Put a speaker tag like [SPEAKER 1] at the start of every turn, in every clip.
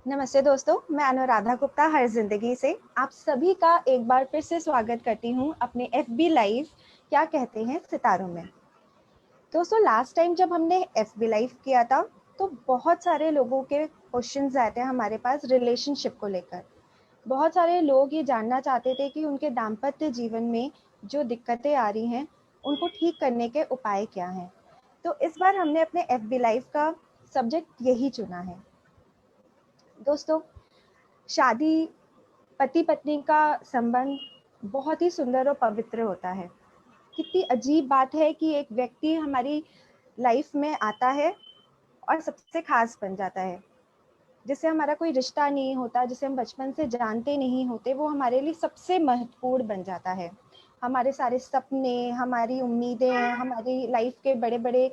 [SPEAKER 1] नमस्ते दोस्तों, मैं अनुराधा गुप्ता हर जिंदगी से आप सभी का एक बार फिर से स्वागत करती हूँ अपने एफबी लाइव क्या कहते हैं सितारों में। दोस्तों, लास्ट टाइम जब हमने एफबी लाइव किया था तो बहुत सारे लोगों के क्वेश्चंस आए थे हमारे पास रिलेशनशिप को लेकर। बहुत सारे लोग ये जानना चाहते थे कि उनके दाम्पत्य जीवन में जो दिक्कतें आ रही हैं उनको ठीक करने के उपाय क्या हैं। तो इस बार हमने अपने एफबी लाइव का सब्जेक्ट यही चुना है। दोस्तों, शादी पति पत्नी का संबंध बहुत ही सुंदर और पवित्र होता है। कितनी अजीब बात है कि एक व्यक्ति हमारी लाइफ में आता है और सबसे खास बन जाता है, जिससे हमारा कोई रिश्ता नहीं होता, जिसे हम बचपन से जानते नहीं होते, वो हमारे लिए सबसे महत्वपूर्ण बन जाता है। हमारे सारे सपने, हमारी उम्मीदें, हमारी लाइफ के बड़े बड़े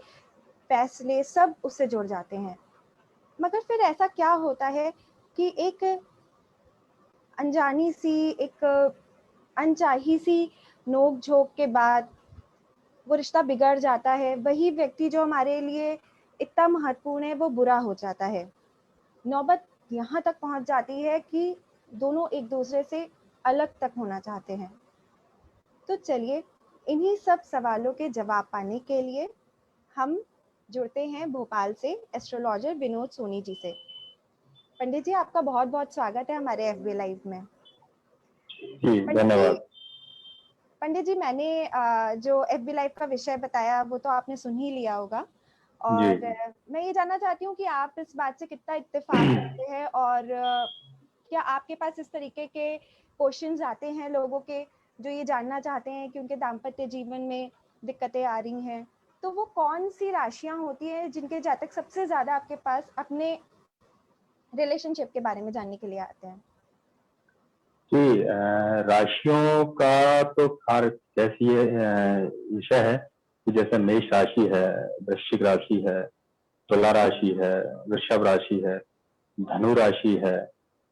[SPEAKER 1] फैसले सब उससे जुड़ जाते हैं। मगर फिर ऐसा क्या होता है कि एक अनजानी सी, एक अनचाही सी नोक झोंक के बाद वो रिश्ता बिगड़ जाता है। वही व्यक्ति जो हमारे लिए इतना महत्वपूर्ण है वो बुरा हो जाता है। नौबत यहाँ तक पहुंच जाती है कि दोनों एक दूसरे से अलग तक होना चाहते हैं। तो चलिए, इन्हीं सब सवालों के जवाब पाने के लिए हम जुड़ते हैं भोपाल से एस्ट्रोलॉजर विनोद सोनी जी से। पंडित जी, आपका बहुत बहुत स्वागत है हमारे एफबी लाइव में।
[SPEAKER 2] जी,
[SPEAKER 1] पंडित जी,
[SPEAKER 2] धन्यवाद।
[SPEAKER 1] मैंने जो एफबी लाइव का विषय बताया वो तो आपने सुन ही लिया होगा।
[SPEAKER 2] जी।
[SPEAKER 1] और मैं ये जानना चाहती हूँ कि आप इस बात से कितना इत्तेफाक करते हैं, और क्या आपके पास इस तरीके के क्वेश्चंस आते हैं लोगों के जो ये जानना चाहते हैं कि उनके दाम्पत्य जीवन में दिक्कतें आ रही हैं। तो वो कौन सी राशियां होती हैं जिनके जातक सबसे ज्यादा आपके पास अपने रिलेशनशिप के बारे में जानने के लिए आते हैं?
[SPEAKER 2] जी, राशियों का तो खार कैसी विषय है कि जैसे मेष राशि है, वृश्चिक राशि है, तुला राशि है, वृषभ राशि है, धनु राशि है,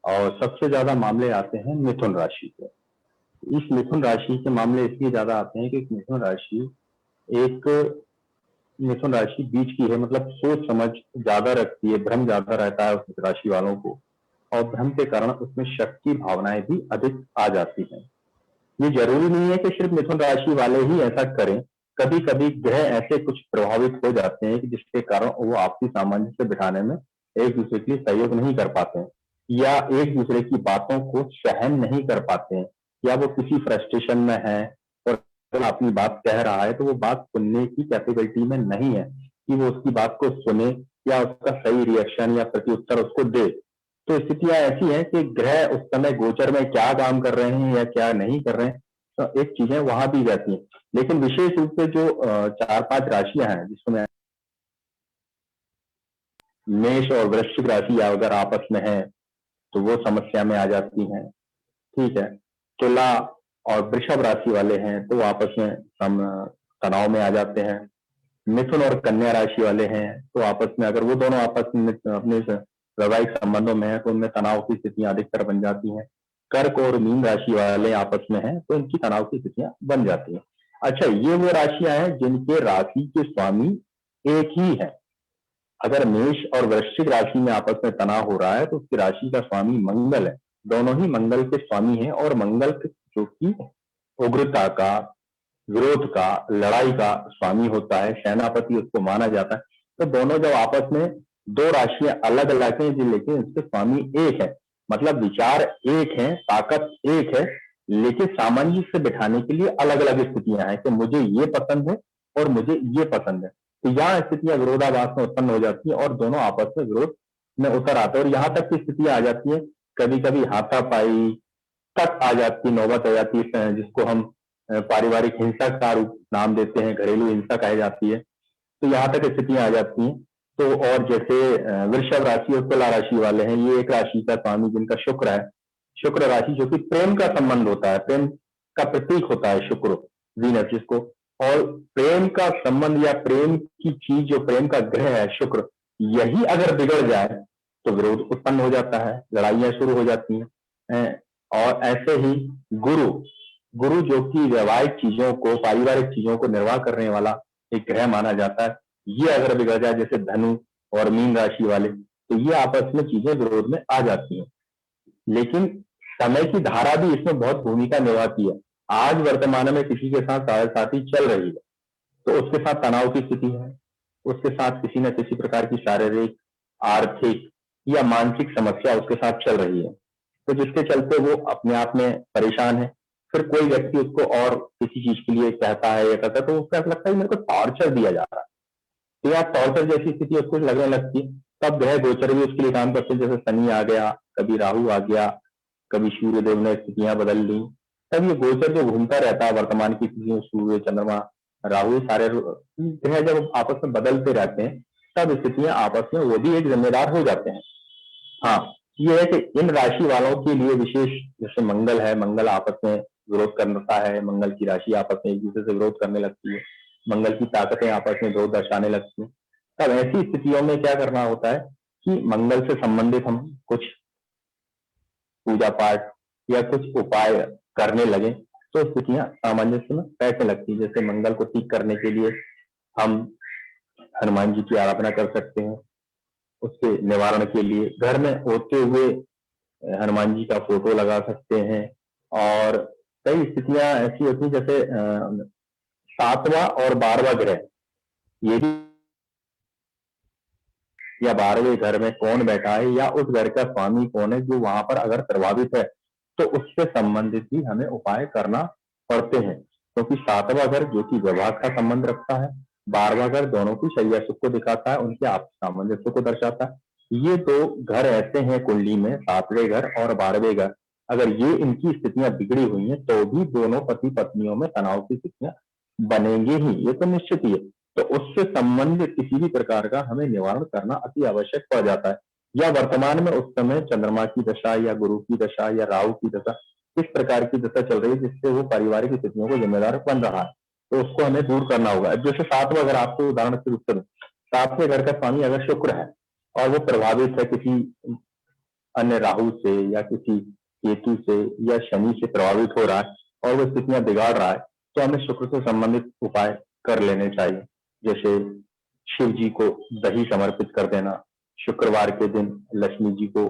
[SPEAKER 2] और सबसे ज्यादा मामले आते हैं मिथुन राशि के। इस मिथुन राशि के मामले इसलिए ज्यादा आते हैं कि एक मिथुन राशि बीच की है, मतलब सोच समझ ज्यादा रखती है, भ्रम ज्यादा रहता है उस राशि वालों को, और भ्रम के कारण उसमें शक की भावनाएं भी अधिक आ जाती हैं। ये जरूरी नहीं है कि सिर्फ मिथुन राशि वाले ही ऐसा करें। कभी कभी ग्रह ऐसे कुछ प्रभावित हो जाते हैं कि जिसके कारण वो आपसी सामंजस्य बिठाने में एक दूसरे के लिए सहयोग नहीं कर पाते हैं, या एक दूसरे की बातों को सहन नहीं कर पाते हैं, या वो किसी फ्रस्ट्रेशन में है और अगर अपनी बात कह रहा है तो वो बात सुनने की कैपेबिलिटी में नहीं है कि वो उसकी बात को सुने या उसका सही रिएक्शन या प्रत्युत्तर उसको दे। तो स्थितियां ऐसी हैं कि ग्रह उस समय गोचर में क्या काम कर रहे हैं या क्या नहीं कर रहे हैं, तो एक चीजें वहां भी रहती हैं। लेकिन विशेष रूप से जो चार पांच राशियां हैं जिसमें मेष और वृश्चिक राशि अगर आपस में है तो वो समस्या में आ जाती हैं। ठीक है। तुला और वृषभ राशि वाले हैं तो आपस में सम तनाव में आ जाते हैं। मिथुन और कन्या राशि वाले हैं तो आपस में, अगर वो दोनों आपस में अपने वैवाहिक संबंधों में है तो उनमें तनाव की स्थितियां अधिकतर बन जाती हैं। कर्क और मीन राशि वाले आपस में हैं तो इनकी तनाव की स्थितियां बन जाती हैं। अच्छा, ये वो राशियां हैं जिनके राशि के स्वामी एक ही है। अगर मेष और वृश्चिक राशि में आपस में तनाव हो रहा है तो उसकी राशि का स्वामी मंगल है। दोनों ही मंगल के स्वामी हैं, और मंगल जो कि उग्रता का, विरोध का, लड़ाई का स्वामी होता है, सेनापति उसको माना जाता है। तो दोनों जब आपस में, दो राशियां अलग अलग हैं जी लेकिन उसके स्वामी एक है, मतलब विचार एक है, ताकत एक है, लेकिन सामंजस्य बिठाने के लिए अलग अलग स्थितियां हैं कि मुझे ये पसंद है और मुझे ये पसंद है। तो यहाँ स्थितियां विरोधाभास में उत्पन्न हो जाती है और दोनों आपस में विरोध में उतर आते हैं, और यहाँ तक की स्थितियां आ जाती है, कभी कभी हाथापाई तक आ जाती, नौबत आ जाती है, जिसको हम पारिवारिक हिंसा का रूप नाम देते हैं, घरेलू हिंसा कही जाती है। तो यहाँ तक स्थितियां आ जाती हैं। तो और जैसे वृषभ राशि और तुला राशि वाले हैं, ये एक राशि का स्वामी जिनका शुक्र है, शुक्र राशि जो कि प्रेम का संबंध होता है, प्रेम का प्रतीक होता है शुक्र, वीनस जिसको, और प्रेम का संबंध या प्रेम की चीज जो प्रेम का ग्रह है शुक्र, यही अगर बिगड़ जाए तो विरोध उत्पन्न हो जाता है, लड़ाइयां शुरू हो जाती हैं। और ऐसे ही गुरु, गुरु जो कि वैवाहिक चीजों को, पारिवारिक चीजों को निर्वाह करने वाला एक ग्रह माना जाता है, ये अगर बिगड़ जाए, जैसे धनु और मीन राशि वाले, तो ये आपस में चीजें विरोध में आ जाती हैं। लेकिन समय की धारा भी इसमें बहुत भूमिका निभाती है। आज वर्तमान में किसी के साथ साढ़े चल रही है, तो उसके साथ तनाव की स्थिति है, उसके साथ किसी न किसी प्रकार की शारीरिक, आर्थिक या मानसिक समस्या उसके साथ चल रही है, तो जिसके चलते वो अपने आप में परेशान है। फिर कोई व्यक्ति उसको और किसी चीज के लिए कहता है या कहता है, तो उसको ऐसा लगता है मेरे को टॉर्चर दिया जा रहा है, तो या टॉर्चर जैसी स्थिति उसको लगने लगती है। तब ग्रह गोचर भी उसके लिए काम करते हैं, जैसे शनि आ गया, कभी राहु आ गया, कभी सूर्य देव ने स्थितियां बदल ली। तब ये गोचर जो घूमता रहता है वर्तमान की स्थितियों, सूर्य, चंद्रमा, राहु, सारे ग्रह जब आपस में बदलते रहते हैं, तब स्थितियां आपस में वो भी एक जिम्मेदार हो जाते हैं। हाँ, ये है कि इन राशि वालों के लिए विशेष, जैसे मंगल है, मंगल आपस में विरोध करता है, मंगल की राशि आपस में एक दूसरे से विरोध करने लगती है, मंगल की ताकतें आपस में विरोध दर्शाने लगती हैं। तब ऐसी स्थितियों में क्या करना होता है कि मंगल से संबंधित हम कुछ पूजा पाठ या कुछ उपाय करने लगे, तो स्थितियां सामंजस्य में बैठने लगती है। जैसे मंगल को ठीक करने के लिए हम हनुमान जी की आराधना कर सकते हैं, उसके निवारण के लिए घर में होते हुए हनुमान जी का फोटो लगा सकते हैं। और कई स्थितियां ऐसी होती हैं, जैसे 7वां और 12वां ग्रह, ये भी, या 12वें घर में कौन बैठा है या उस घर का स्वामी कौन है जो वहां पर अगर प्रभावित है, तो उससे संबंधित भी हमें उपाय करना पड़ते हैं। क्योंकि 7वां घर जो कि विवाह का संबंध रखता है, 12वां घर दोनों की शैया सुख को दिखाता है, उनके आपसी सामंजस्य को दर्शाता है। ये दो घर ऐसे हैं कुंडली में, 7वें घर और 12वें घर, अगर ये इनकी स्थितियां बिगड़ी हुई हैं तो भी दोनों पति पत्नियों में तनाव की स्थितियां बनेंगे ही, ये तो निश्चित ही है। तो उससे संबंधित किसी भी प्रकार का हमें निवारण करना अति आवश्यक पड़ जाता है। या वर्तमान में उस समय चंद्रमा की दशा या गुरु की दशा या राहु की दशा, किस प्रकार की दशा चल रही है जिससे वो पारिवारिक स्थितियों को जिम्मेदार बन रहा है, तो उसको हमें दूर करना होगा। जैसे 7वां, अगर आपको उदाहरण के रूप में 7वें घर का स्वामी अगर शुक्र है और वो प्रभावित है किसी अन्य राहु से या किसी केतु से या शनि से प्रभावित हो रहा है और वो स्थितियां बिगाड़ रहा है, तो हमें शुक्र से संबंधित उपाय कर लेने चाहिए। जैसे शिव जी को दही समर्पित कर देना, शुक्रवार के दिन लक्ष्मी जी को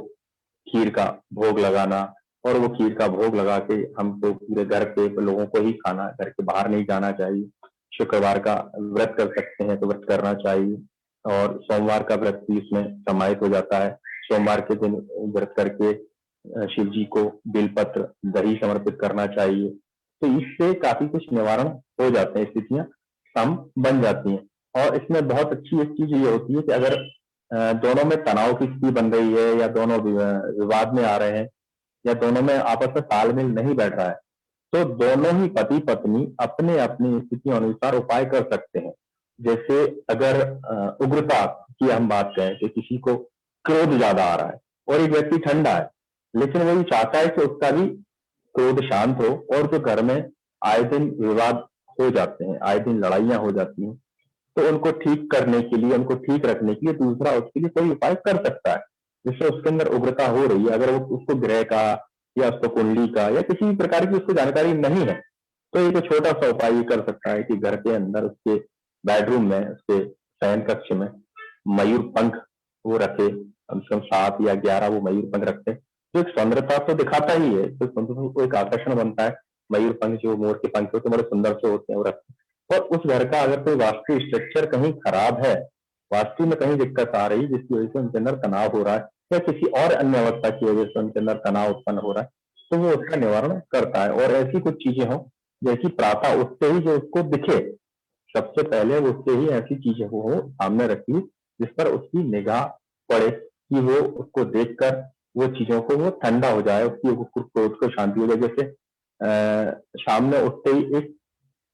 [SPEAKER 2] खीर का भोग लगाना, और वो खीर का भोग लगा के हमको पूरे घर के लोगों को ही खाना, घर के बाहर नहीं जाना चाहिए। शुक्रवार का व्रत कर सकते हैं तो व्रत करना चाहिए, और सोमवार का व्रत भी इसमें समाहित हो जाता है। सोमवार के दिन व्रत करके शिव जी को बेलपत्र दही समर्पित करना चाहिए। तो इससे काफी कुछ निवारण हो जाते हैं, स्थितियां कम बन जाती हैं। और इसमें बहुत अच्छी एक चीज ये होती है कि अगर दोनों में तनाव की स्थिति बन रही है या दोनों विवाद में आ रहे हैं या दोनों में आपस में तालमेल नहीं बैठ रहा है, तो दोनों ही पति पत्नी अपने अपनी स्थिति अनुसार उपाय कर सकते हैं। जैसे अगर उग्रता की हम बात करें कि किसी को क्रोध ज्यादा आ रहा है और एक व्यक्ति ठंडा है, लेकिन वो ये चाहता है कि उसका भी क्रोध शांत हो, और जो घर में आए दिन विवाद हो जाते हैं, आए दिन लड़ाइयां हो जाती हैं, तो उनको ठीक करने के लिए, उनको ठीक रखने के लिए दूसरा उसके लिए कोई उपाय कर सकता है। जिससे उसके अंदर उग्रता हो रही है, अगर वो उसको ग्रह का या उसको कुंडली का या किसी भी प्रकार की उसको जानकारी नहीं है, तो एक छोटा सा उपाय ये कर सकता है कि घर के अंदर उसके बेडरूम में, उसके शयन कक्ष में मयूर पंख वो रखे, कम से कम 7 या 11 वो मयूर पंख रखते, तो एक सुंदरता तो दिखाता ही है, तो सुंदर को एक आकर्षण बनता है। मयूर पंख जो मोर के पंख होते हैं, बड़े सुंदर से होते हैं, वो रखते। और उस घर का अगर कोई वास्तु स्ट्रक्चर कहीं खराब है, वास्तु में कहीं दिक्कत आ रही है जिसकी वजह से उनके अंदर तनाव हो रहा है या किसी और अन्य अवस्था की वजह से उनके अंदर तनाव उत्पन्न हो रहा है, तो वो उसका निवारण करता है। और ऐसी कुछ चीजें हों जैसी प्रातः उठते ही जो उसको दिखे, सबसे पहले उससे ही ऐसी चीजें हो सामने रखी जिस पर उसकी निगाह पड़े, कि वो उसको देखकर वो चीजों को वो ठंडा हो जाए, उसकी क्रोध को शांति हो जाए। जैसे शाम में उठते ही एक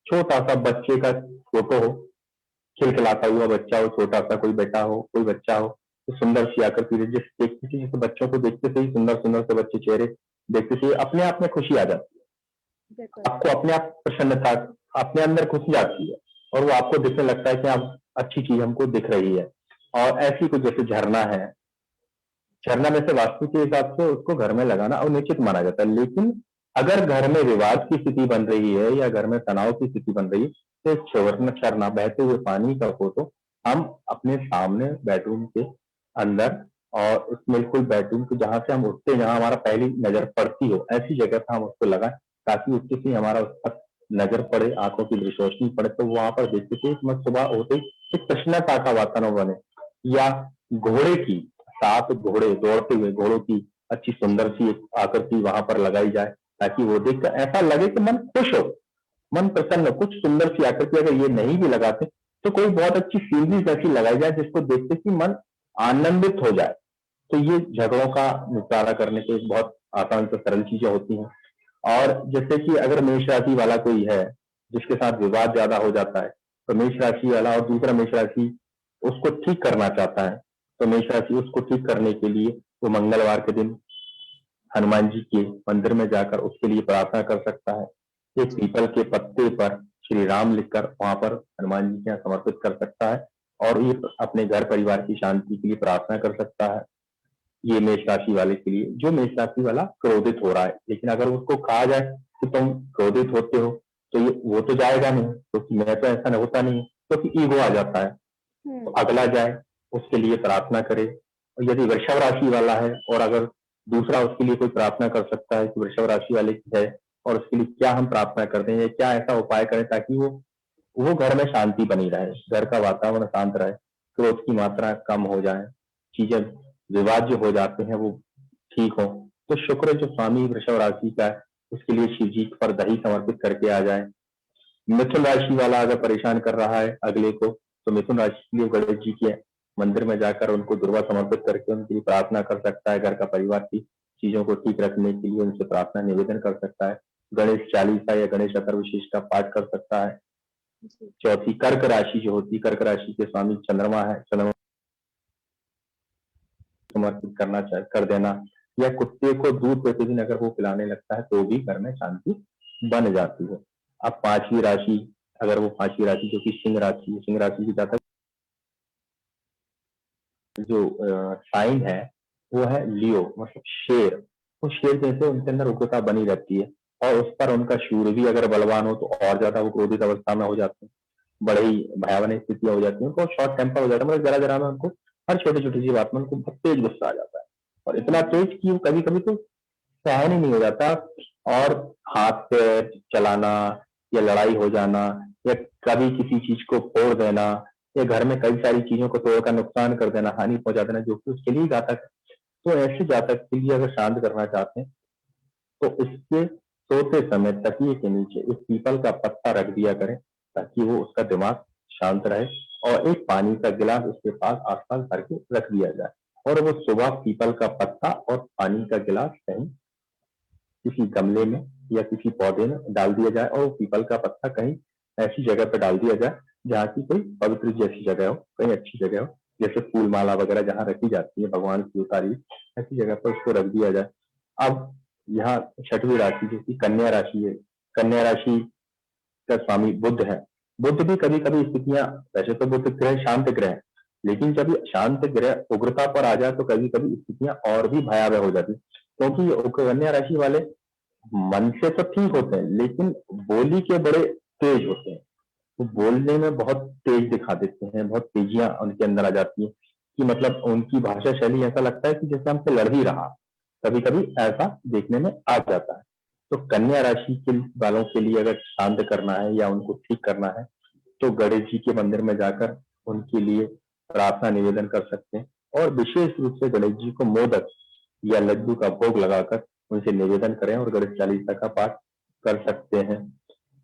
[SPEAKER 2] छोटा सा बच्चे का फोटो हो, खिलखिलाता हुआ बच्चा हो, छोटा सा कोई बेटा हो, कोई बच्चा हो, तो सुंदर सी आकृति जिस देखते थे, जैसे बच्चों को देखते से ही सुंदर सुंदर से बच्चे चेहरे देखते से अपने आप में खुशी आ जाती है, आपको अपने आप प्रसन्नता अपने अंदर खुशी आती है, और वो आपको दिखने लगता है कि आप अच्छी चीज हमको दिख रही है। और ऐसी कुछ, जैसे झरना है, झरना में से वास्तु के हिसाब से उसको घर में लगाना अनुचित माना जाता है। लेकिन अगर घर में विवाद की स्थिति बन रही है या घर में तनाव की स्थिति बन रही है, तो एक झरना, बहते हुए पानी का फोटो हम अपने सामने बेडरूम के अंदर और उसमें बिल्कुल बेडरूम के जहाँ से हम उठते हैं, जहाँ हमारा पहली नजर पड़ती हो, ऐसी जगह पर हम उसको लगाएं, ताकि उससे से हमारा उस पर नजर पड़े, आंखों की दृष्टि रोशनी पड़े, तो वहां पर देखते थे मत सुबह होते ही एक प्रसन्नता का वातावरण बने। या घोड़े की, 7 घोड़े दौड़ते हुए घोड़ों की अच्छी सुंदर सी एक आकृति वहां पर लगाई जाए, ताकि वो देखकर ऐसा लगे कि मन खुश हो, मन प्रसन्न हो। कुछ सुंदर सी आकृति अगर ये नहीं भी लगाते, तो कोई बहुत अच्छी सीनरी ऐसी लगाई जाए जिसको देखते कि मन आनंदित हो जाए। तो ये झगड़ों का निपटारा करने के एक बहुत आसान से सरल चीजें होती हैं। और जैसे कि अगर मेष राशि वाला कोई है जिसके साथ विवाद ज्यादा हो जाता है, तो मेष राशि वाला और दूसरा मेष राशि उसको ठीक करना चाहता है, तो मेष राशि उसको ठीक करने के लिए वो मंगलवार के दिन हनुमान जी के मंदिर में जाकर उसके लिए प्रार्थना कर सकता है। एक
[SPEAKER 1] जी।
[SPEAKER 2] पीपल के पत्ते पर श्री राम लिखकर वहां पर हनुमान जी के यहाँ समर्पित कर सकता है, और ये अपने घर परिवार की शांति के लिए प्रार्थना कर सकता है। ये मेष राशि वाले के लिए, जो मेष राशि वाला क्रोधित हो रहा है, लेकिन अगर उसको कहा जाए कि तुम क्रोधित होते हो, तो ये वो तो जाएगा नहीं, क्योंकि मैं तो ऐसा होता नहीं, क्योंकि ईगो आ जाता है। तो अगला जाए, उसके लिए प्रार्थना करे। और यदि वृषभ राशि वाला है, और अगर दूसरा उसके लिए कोई प्रार्थना कर सकता है कि वृषभ राशि वाले की है, और उसके लिए क्या हम प्रार्थना करते हैं, क्या ऐसा उपाय करें ताकि वो घर में शांति बनी रहे, घर का वातावरण शांत रहे, क्रोध की मात्रा कम हो जाए, चीजें विवाद जो हो जाते हैं वो ठीक हो। तो शुक्र जो स्वामी वृषभ राशि का है, उसके लिए शिव जी पर दही समर्पित करके आ जाए। मिथुन राशि वाला अगर परेशान कर रहा है अगले को, तो मिथुन राशि के लिए गणेश जी के मंदिर में जाकर उनको दुर्वा समर्पित करके उनके लिए प्रार्थना कर सकता है। घर का परिवार की चीजों को ठीक रखने के लिए उनसे प्रार्थना निवेदन कर सकता है। गणेश चालीसा या गणेश अथर्वशीष का पाठ कर सकता है।
[SPEAKER 1] जी।
[SPEAKER 2] चौथी कर्क राशि जो होती है, कर्क राशि के स्वामी चंद्रमा है, चंद्रमा समर्पित करना चाहे कर देना, या कुत्ते को दूध प्रतिदिन अगर वो पिलाने लगता है, तो भी घर में शांति बन जाती है। अब पांचवी राशि, अगर वो पांचवी राशि जो कि सिंह राशि है, सिंह राशि की जातक जो साइन है वो है लियो, मतलब शेर। तो शेर जैसे उनके अंदर उग्रता बनी रहती है, और उस पर उनका शूर भी अगर बलवान हो, तो और ज्यादा वो क्रोधित अवस्था में हो जाते हैं, बड़े ही भयावह स्थितियां हो जाती हैं, उनको शॉर्ट टेम्पर हो जाता है, मतलब जरा जरा में उनको हर छोटी छोटी सी बात में उनको बहुत तेज गुस्सा आ जाता है, और इतना तेज कि वो कभी कभी तो सहन ही नहीं हो जाता, और हाथ पैर चलाना, या लड़ाई हो जाना, या कभी किसी चीज को फोड़ देना, या घर में कई सारी चीजों को तोड़कर नुकसान कर देना, हानि पहुंचा देना, जो कि उसके लिए घातक है। तो ऐसे जातक के लिए अगर शांत करना चाहते हैं, तो इसके सोते समय तकिए के नीचे एक पीपल का पत्ता रख दिया करें, ताकि वो उसका दिमाग शांत रहे, और एक पानी का गिलास उसके पास आसपास भर के रख दिया जाए, और वो सुबह पीपल का पत्ता और पानी का गिलास कहीं किसी गमले में या किसी पौधे में डाल दिया जाए, और वो पीपल का पत्ता कहीं ऐसी जगह पर डाल दिया जाए जहाँ की कोई पवित्र जैसी जगह हो, कहीं अच्छी जगह हो, जैसे फूल माला वगैरह जहाँ रखी जाती है भगवान की उतारी, ऐसी जगह पर उसको रख दिया जाए। अब यहाँ छठवीं राशि जो कि कन्या राशि है, कन्या राशि का स्वामी बुध है। बुध भी कभी कभी स्थितियां, वैसे तो बुध ग्रह शांत ग्रह है, लेकिन जब ये शांत ग्रह उग्रता पर आ जाए, तो कभी कभी स्थितियां और भी भयावह हो जाती, क्योंकि ये कन्या राशि वाले मन से तो ठीक होते हैं, लेकिन बोली के बड़े तेज होते हैं। वो बोलने में बहुत तेज दिखा देते हैं, बहुत तेजियां उनके अंदर आ जाती है, कि मतलब उनकी भाषा शैली ऐसा लगता है कि जैसे हमसे लड़ ही रहा। कभी कभी ऐसा देखने में आ जाता है। तो कन्या राशि के वालों के लिए अगर शांत करना है या उनको ठीक करना है, तो गणेश जी के मंदिर में जाकर उनके लिए प्रार्थना निवेदन कर सकते हैं, और विशेष रूप से गणेश जी को मोदक या लड्डू का भोग लगाकर उनसे निवेदन करें, और गणेश चालीसा का पाठ कर सकते हैं।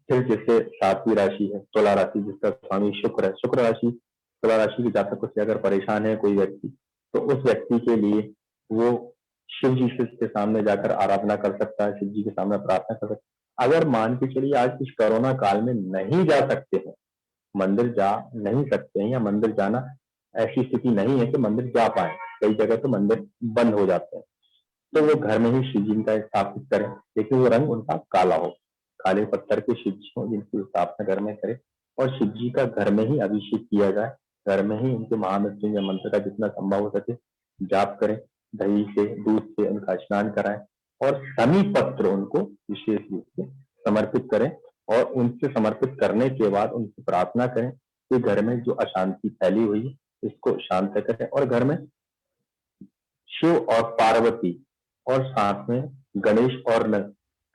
[SPEAKER 2] फिर जैसे सातवीं राशि है तुला राशि, जिसका स्वामी शुक्र है, शुक्र राशि, तुला राशि के जातकों से अगर परेशान है कोई व्यक्ति, तो उस व्यक्ति के लिए वो शिव जी के सामने जाकर आराधना कर सकता है, शिव जी के सामने प्रार्थना कर सकता है। अगर मान के चलिए आज इस कोरोना काल में नहीं जा सकते हैं, मंदिर जा नहीं सकते हैं, या मंदिर जाना ऐसी स्थिति नहीं है कि मंदिर जा पाए, कई जगह तो मंदिर बंद हो जाते हैं, तो वो घर में ही शिव जी का स्थापित करें, लेकिन वो रंग उनका काला हो। काले पत्थर के शिव जी हो जिनकी स्थापना घर में करें, और शिव जी का घर में ही अभिषेक किया जाए, घर में ही उनके महामृत्युंजय मंत्र का जितना संभव हो सके जाप करें, दही से दूध से उनका स्नान कराएं, और शमी पत्र उनको विशेष रूप से समर्पित करें, और उनसे समर्पित करने के बाद उनसे प्रार्थना करें कि घर में जो अशांति फैली हुई है इसको शांत करें, और घर में शिव और पार्वती और साथ में गणेश और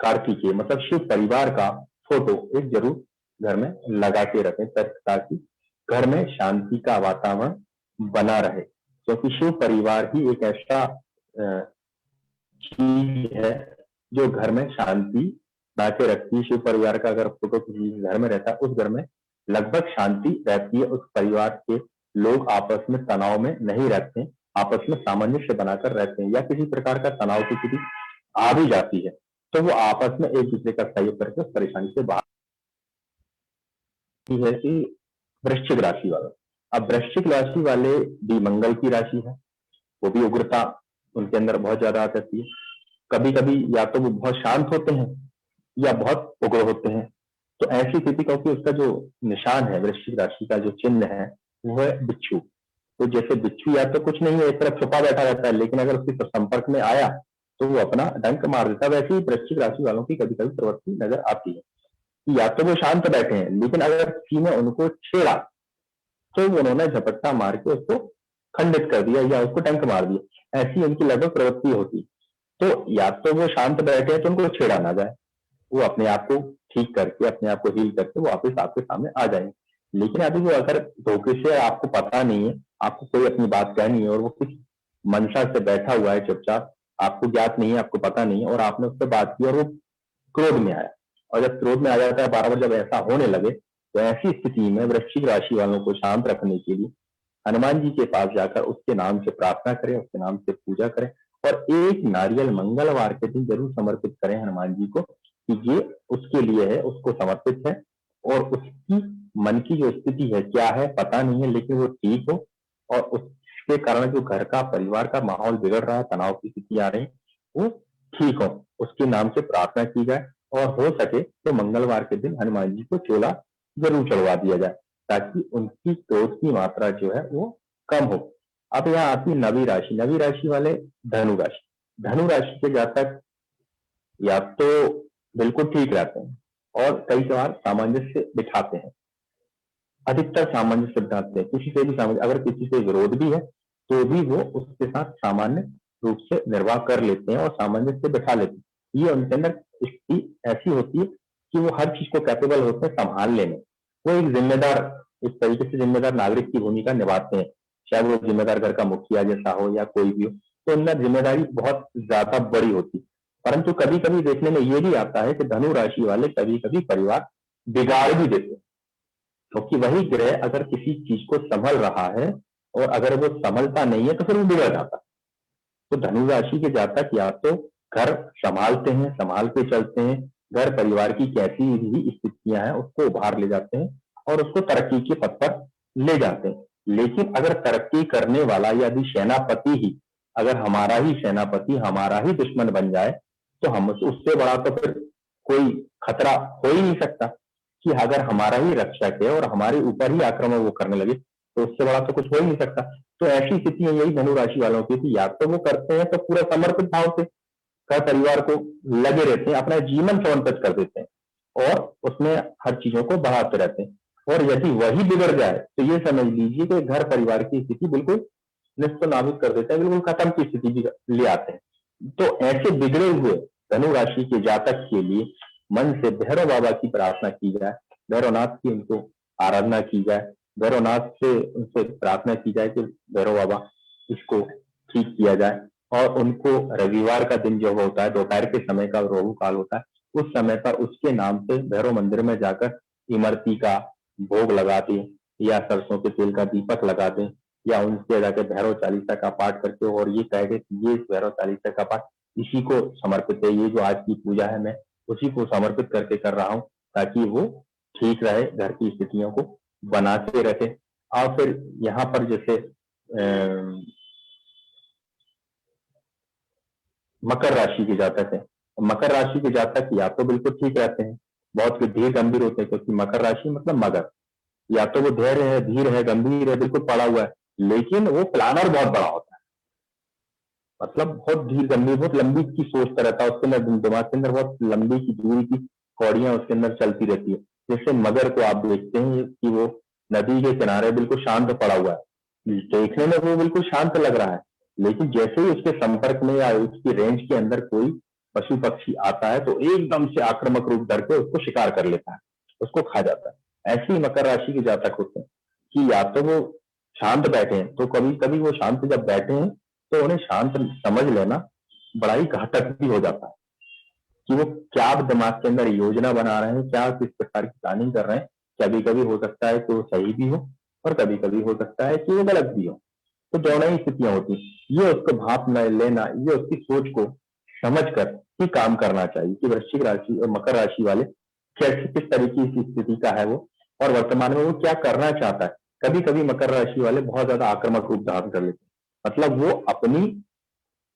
[SPEAKER 2] कार्तिकेय मतलब शिव परिवार का फोटो एक जरूर घर में लगा के रखें ताकि घर में शांति का वातावरण बना रहे, क्योंकि शिव परिवार ही एक ऐसा चीज है जो घर में शांति ला के रखती है। शिव परिवार का अगर फोटो किसी घर में रहता है, उस घर में लगभग शांति रहती है। उस परिवार के लोग आपस में तनाव में नहीं रहते, आपस में सामंजस्य बनाकर रहते हैं। या किसी प्रकार का तनाव की स्थिति आ भी जाती है तो वो आपस में एक दूसरे का सहयोग करके उस परेशानी से बाहर है। कि वृश्चिक राशि वाला, अब वृश्चिक राशि वाले भी मंगल की राशि है, वो भी उग्रता उनके अंदर बहुत ज्यादा आ जाती है। कभी कभी या तो वो बहुत शांत होते हैं या बहुत उग्र होते हैं। तो ऐसी स्थिति, क्योंकि उसका जो निशान है वृश्चिक राशि का जो चिन्ह है वो है बिच्छू। तो जैसे बिच्छू या तो कुछ नहीं है, एक तरफ छुपा बैठा रहता है, लेकिन अगर उसके संपर्क में आया तो वो अपना डंक मार देता है। वैसे ही वृश्चिक राशि वालों की कभी कभी प्रवृत्ति नजर आती है कि या तो वो शांत बैठे हैं, लेकिन अगर किसी ने उनको छेड़ा तो उन्होंने झपट्टा मार के उसको खंडित कर दिया या उसको डंक मार दिया। ऐसी उनकी लगभग प्रवृत्ति होती। तो या तो वो शांत बैठे हैं तो उनको छेड़ा ना जाए, वो अपने आप को ठीक करके अपने आप को हील करके वापस आपके सामने आ जाएंगे। लेकिन अभी वो अगर धोखे से आपको पता नहीं है, आपको कोई अपनी बात कहनी है और वो किस मंशा से बैठा हुआ है चुपचाप, आपको ज्ञात नहीं है, आपको पता नहीं है, और आपने उससे बात की और वो क्रोध में आया, और जब क्रोध में आ जाता है बार बार जब ऐसा होने लगे, तो ऐसी स्थिति में वृश्चिक राशि वालों को शांत रखने के लिए हनुमान जी के पास जाकर उसके नाम से प्रार्थना करें, उसके नाम से पूजा करें, और एक नारियल मंगलवार के दिन जरूर समर्पित करें हनुमान जी को कि ये उसके लिए है, उसको समर्पित है, और उसकी मन की जो स्थिति है क्या है पता नहीं है, लेकिन वो ठीक हो, और उसके कारण जो घर का परिवार का माहौल बिगड़ रहा है, तनाव की स्थिति आ रही, वो ठीक हो, उसके नाम से प्रार्थना की जाए। और हो सके तो मंगलवार के दिन हनुमान जी को चोला जरूर चढ़वा दिया जाए ताकि उनकी क्रोध की मात्रा जो है वो कम हो। अब यहाँ आती है नवी राशि। नवी राशि वाले धनु राशि। धनु राशि के जातक या तो बिल्कुल ठीक रहते हैं और कई बार सामंजस्य बिठाते हैं, अधिकतर सामंजस्य बिठाते हैं, किसी से भी सामंजस्य, अगर किसी से विरोध भी है तो भी वो उसके साथ सामान्य रूप से निर्वाह कर लेते हैं और सामंजस्य बिठा लेते हैं। ये उनके अंदर स्थिति ऐसी होती है कि वो हर चीज को कैपेबल होते हैं संभालने में। वो एक जिम्मेदार, एक तरीके से जिम्मेदार नागरिक की भूमिका निभाते हैं, चाहे वो जिम्मेदार घर का मुखिया जैसा हो या कोई भी हो, तो उनमें जिम्मेदारी बहुत ज्यादा बड़ी होती है। परंतु कभी कभी देखने में ये भी आता है कि धनु राशि वाले कभी कभी परिवार बिगाड़ भी देते हैं, क्योंकि वही ग्रह अगर किसी चीज को संभल रहा है और अगर वो संभलता नहीं है तो फिर वो बिगड़ जाता है। तो धनु राशि के जातक या तो घर संभालते हैं, संभाल के चलते हैं, घर परिवार की कैसी भी स्थितियां हैं उसको उभार ले जाते हैं और उसको तरक्की के पथ पर ले जाते हैं। लेकिन अगर तरक्की करने वाला यदि सेनापति ही, अगर हमारा ही सेनापति हमारा ही दुश्मन बन जाए तो हम उससे बड़ा तो फिर कोई खतरा हो ही नहीं सकता। कि अगर हमारा ही रक्षक है और हमारे ऊपर ही आक्रमण वो करने लगे तो उससे बड़ा तो कुछ हो ही नहीं सकता। तो ऐसी स्थिति में यही धनु राशि वालों की थी, या तो वो करते हैं तो पूरा समर्पित भाव से घर परिवार को लगे रहते हैं, अपना जीवन समर्पित कर देते हैं और उसमें हर चीजों को बढ़ाते रहते हैं। और यदि वही बिगड़ जाए तो ये समझ लीजिए कि घर परिवार की स्थिति बिल्कुल निस्त नाबूद कर देते हैं, बिल्कुल खत्म की स्थिति भी ले आते हैं। तो ऐसे बिगड़े हुए धनु राशि के जातक के लिए मन से भैरव बाबा की प्रार्थना की जाए, भैरवनाथ की उनको आराधना की जाए, भैरवनाथ से उनसे प्रार्थना की जाए कि भैरव बाबा इसको ठीक किया जाए। और उनको रविवार का दिन जो होता है, दोपहर के समय का रोहु काल होता है, उस समय पर उसके नाम से भैरव मंदिर में जाकर इमरती का भोग लगा दें या सरसों के तेल का दीपक लगा दें या उनसे जाकर भैरव चालीसा का पाठ करके और ये कह के ये भैरव चालीसा का पाठ इसी को समर्पित है, ये जो आज की पूजा है मैं उसी को समर्पित करके कर रहा हूँ ताकि वो ठीक रहे, घर की स्थितियों को बनाते रखे। और फिर यहाँ पर जैसे मकर राशि के जातक है, मकर राशि के जातक या तो बिल्कुल ठीक रहते हैं, बहुत धीर गंभीर होते हैं, क्योंकि मकर राशि मतलब मगर, या तो वो धैर्य है, धीर है, गंभीर है, बिल्कुल पड़ा हुआ है, लेकिन वो प्लानर बहुत बड़ा होता है, मतलब बहुत धीर गंभीर, बहुत लंबी की सोचता रहता है, उसके अंदर दिमाग के अंदर बहुत लंबी की दूरी की कौड़ियां उसके अंदर चलती रहती है। जैसे मगर को आप देखते हैं कि वो नदी के किनारे बिल्कुल शांत पड़ा हुआ है, देखने में वो बिल्कुल शांत लग रहा है, लेकिन जैसे ही उसके संपर्क में या उसकी रेंज के अंदर कोई पशु पक्षी आता है तो एकदम से आक्रामक रूप धर के उसको शिकार कर लेता है, उसको खा जाता है। ऐसे ही मकर राशि के जातक होते हैं कि या तो वो शांत बैठे हैं, तो कभी कभी वो शांत जब बैठे हैं तो उन्हें शांत समझ लेना बड़ा ही घातक भी हो जाता है कि वो क्या दिमाग के अंदर योजना बना रहे हैं, क्या किस प्रकार की प्लानिंग कर रहे हैं। कभी कभी हो सकता है कि वो सही भी हो और कभी कभी हो सकता है कि वो गलत भी हो। तो दोनों ही स्थितियां होती हैं। ये उसको भाप में लेना, ये उसकी सोच को समझ कर ही काम करना चाहिए कि वृश्चिक राशि और मकर राशि वाले कैसे किस तरीके की स्थिति का है वो, और वर्तमान में वो क्या करना चाहता है। कभी कभी मकर राशि वाले बहुत ज्यादा आक्रामक रूप धारण कर लेते हैं, मतलब वो अपनी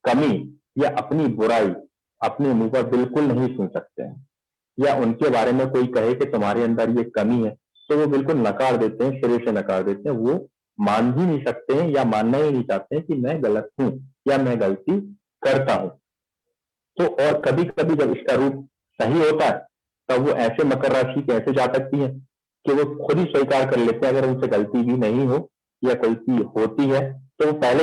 [SPEAKER 2] कमी या अपनी बुराई अपने मुंह पर बिल्कुल नहीं सुन सकते हैं, या उनके बारे में कोई कहे कि तुम्हारे अंदर ये कमी है तो वो बिल्कुल नकार देते हैं, सिरे से नकार देते हैं। वो मान ही नहीं सकते हैं या मानना ही नहीं चाहते हैं कि मैं गलत हूं या मैं गलती करता हूं। तो और कभी कभी जब इसका रूप सही होता है तब वो ऐसे मकर राशि के ऐसे जातक भी हैं कि वो खुद ही स्वीकार कर लेते हैं अगर उनसे गलती भी नहीं हो या गलती होती है तो वो पहले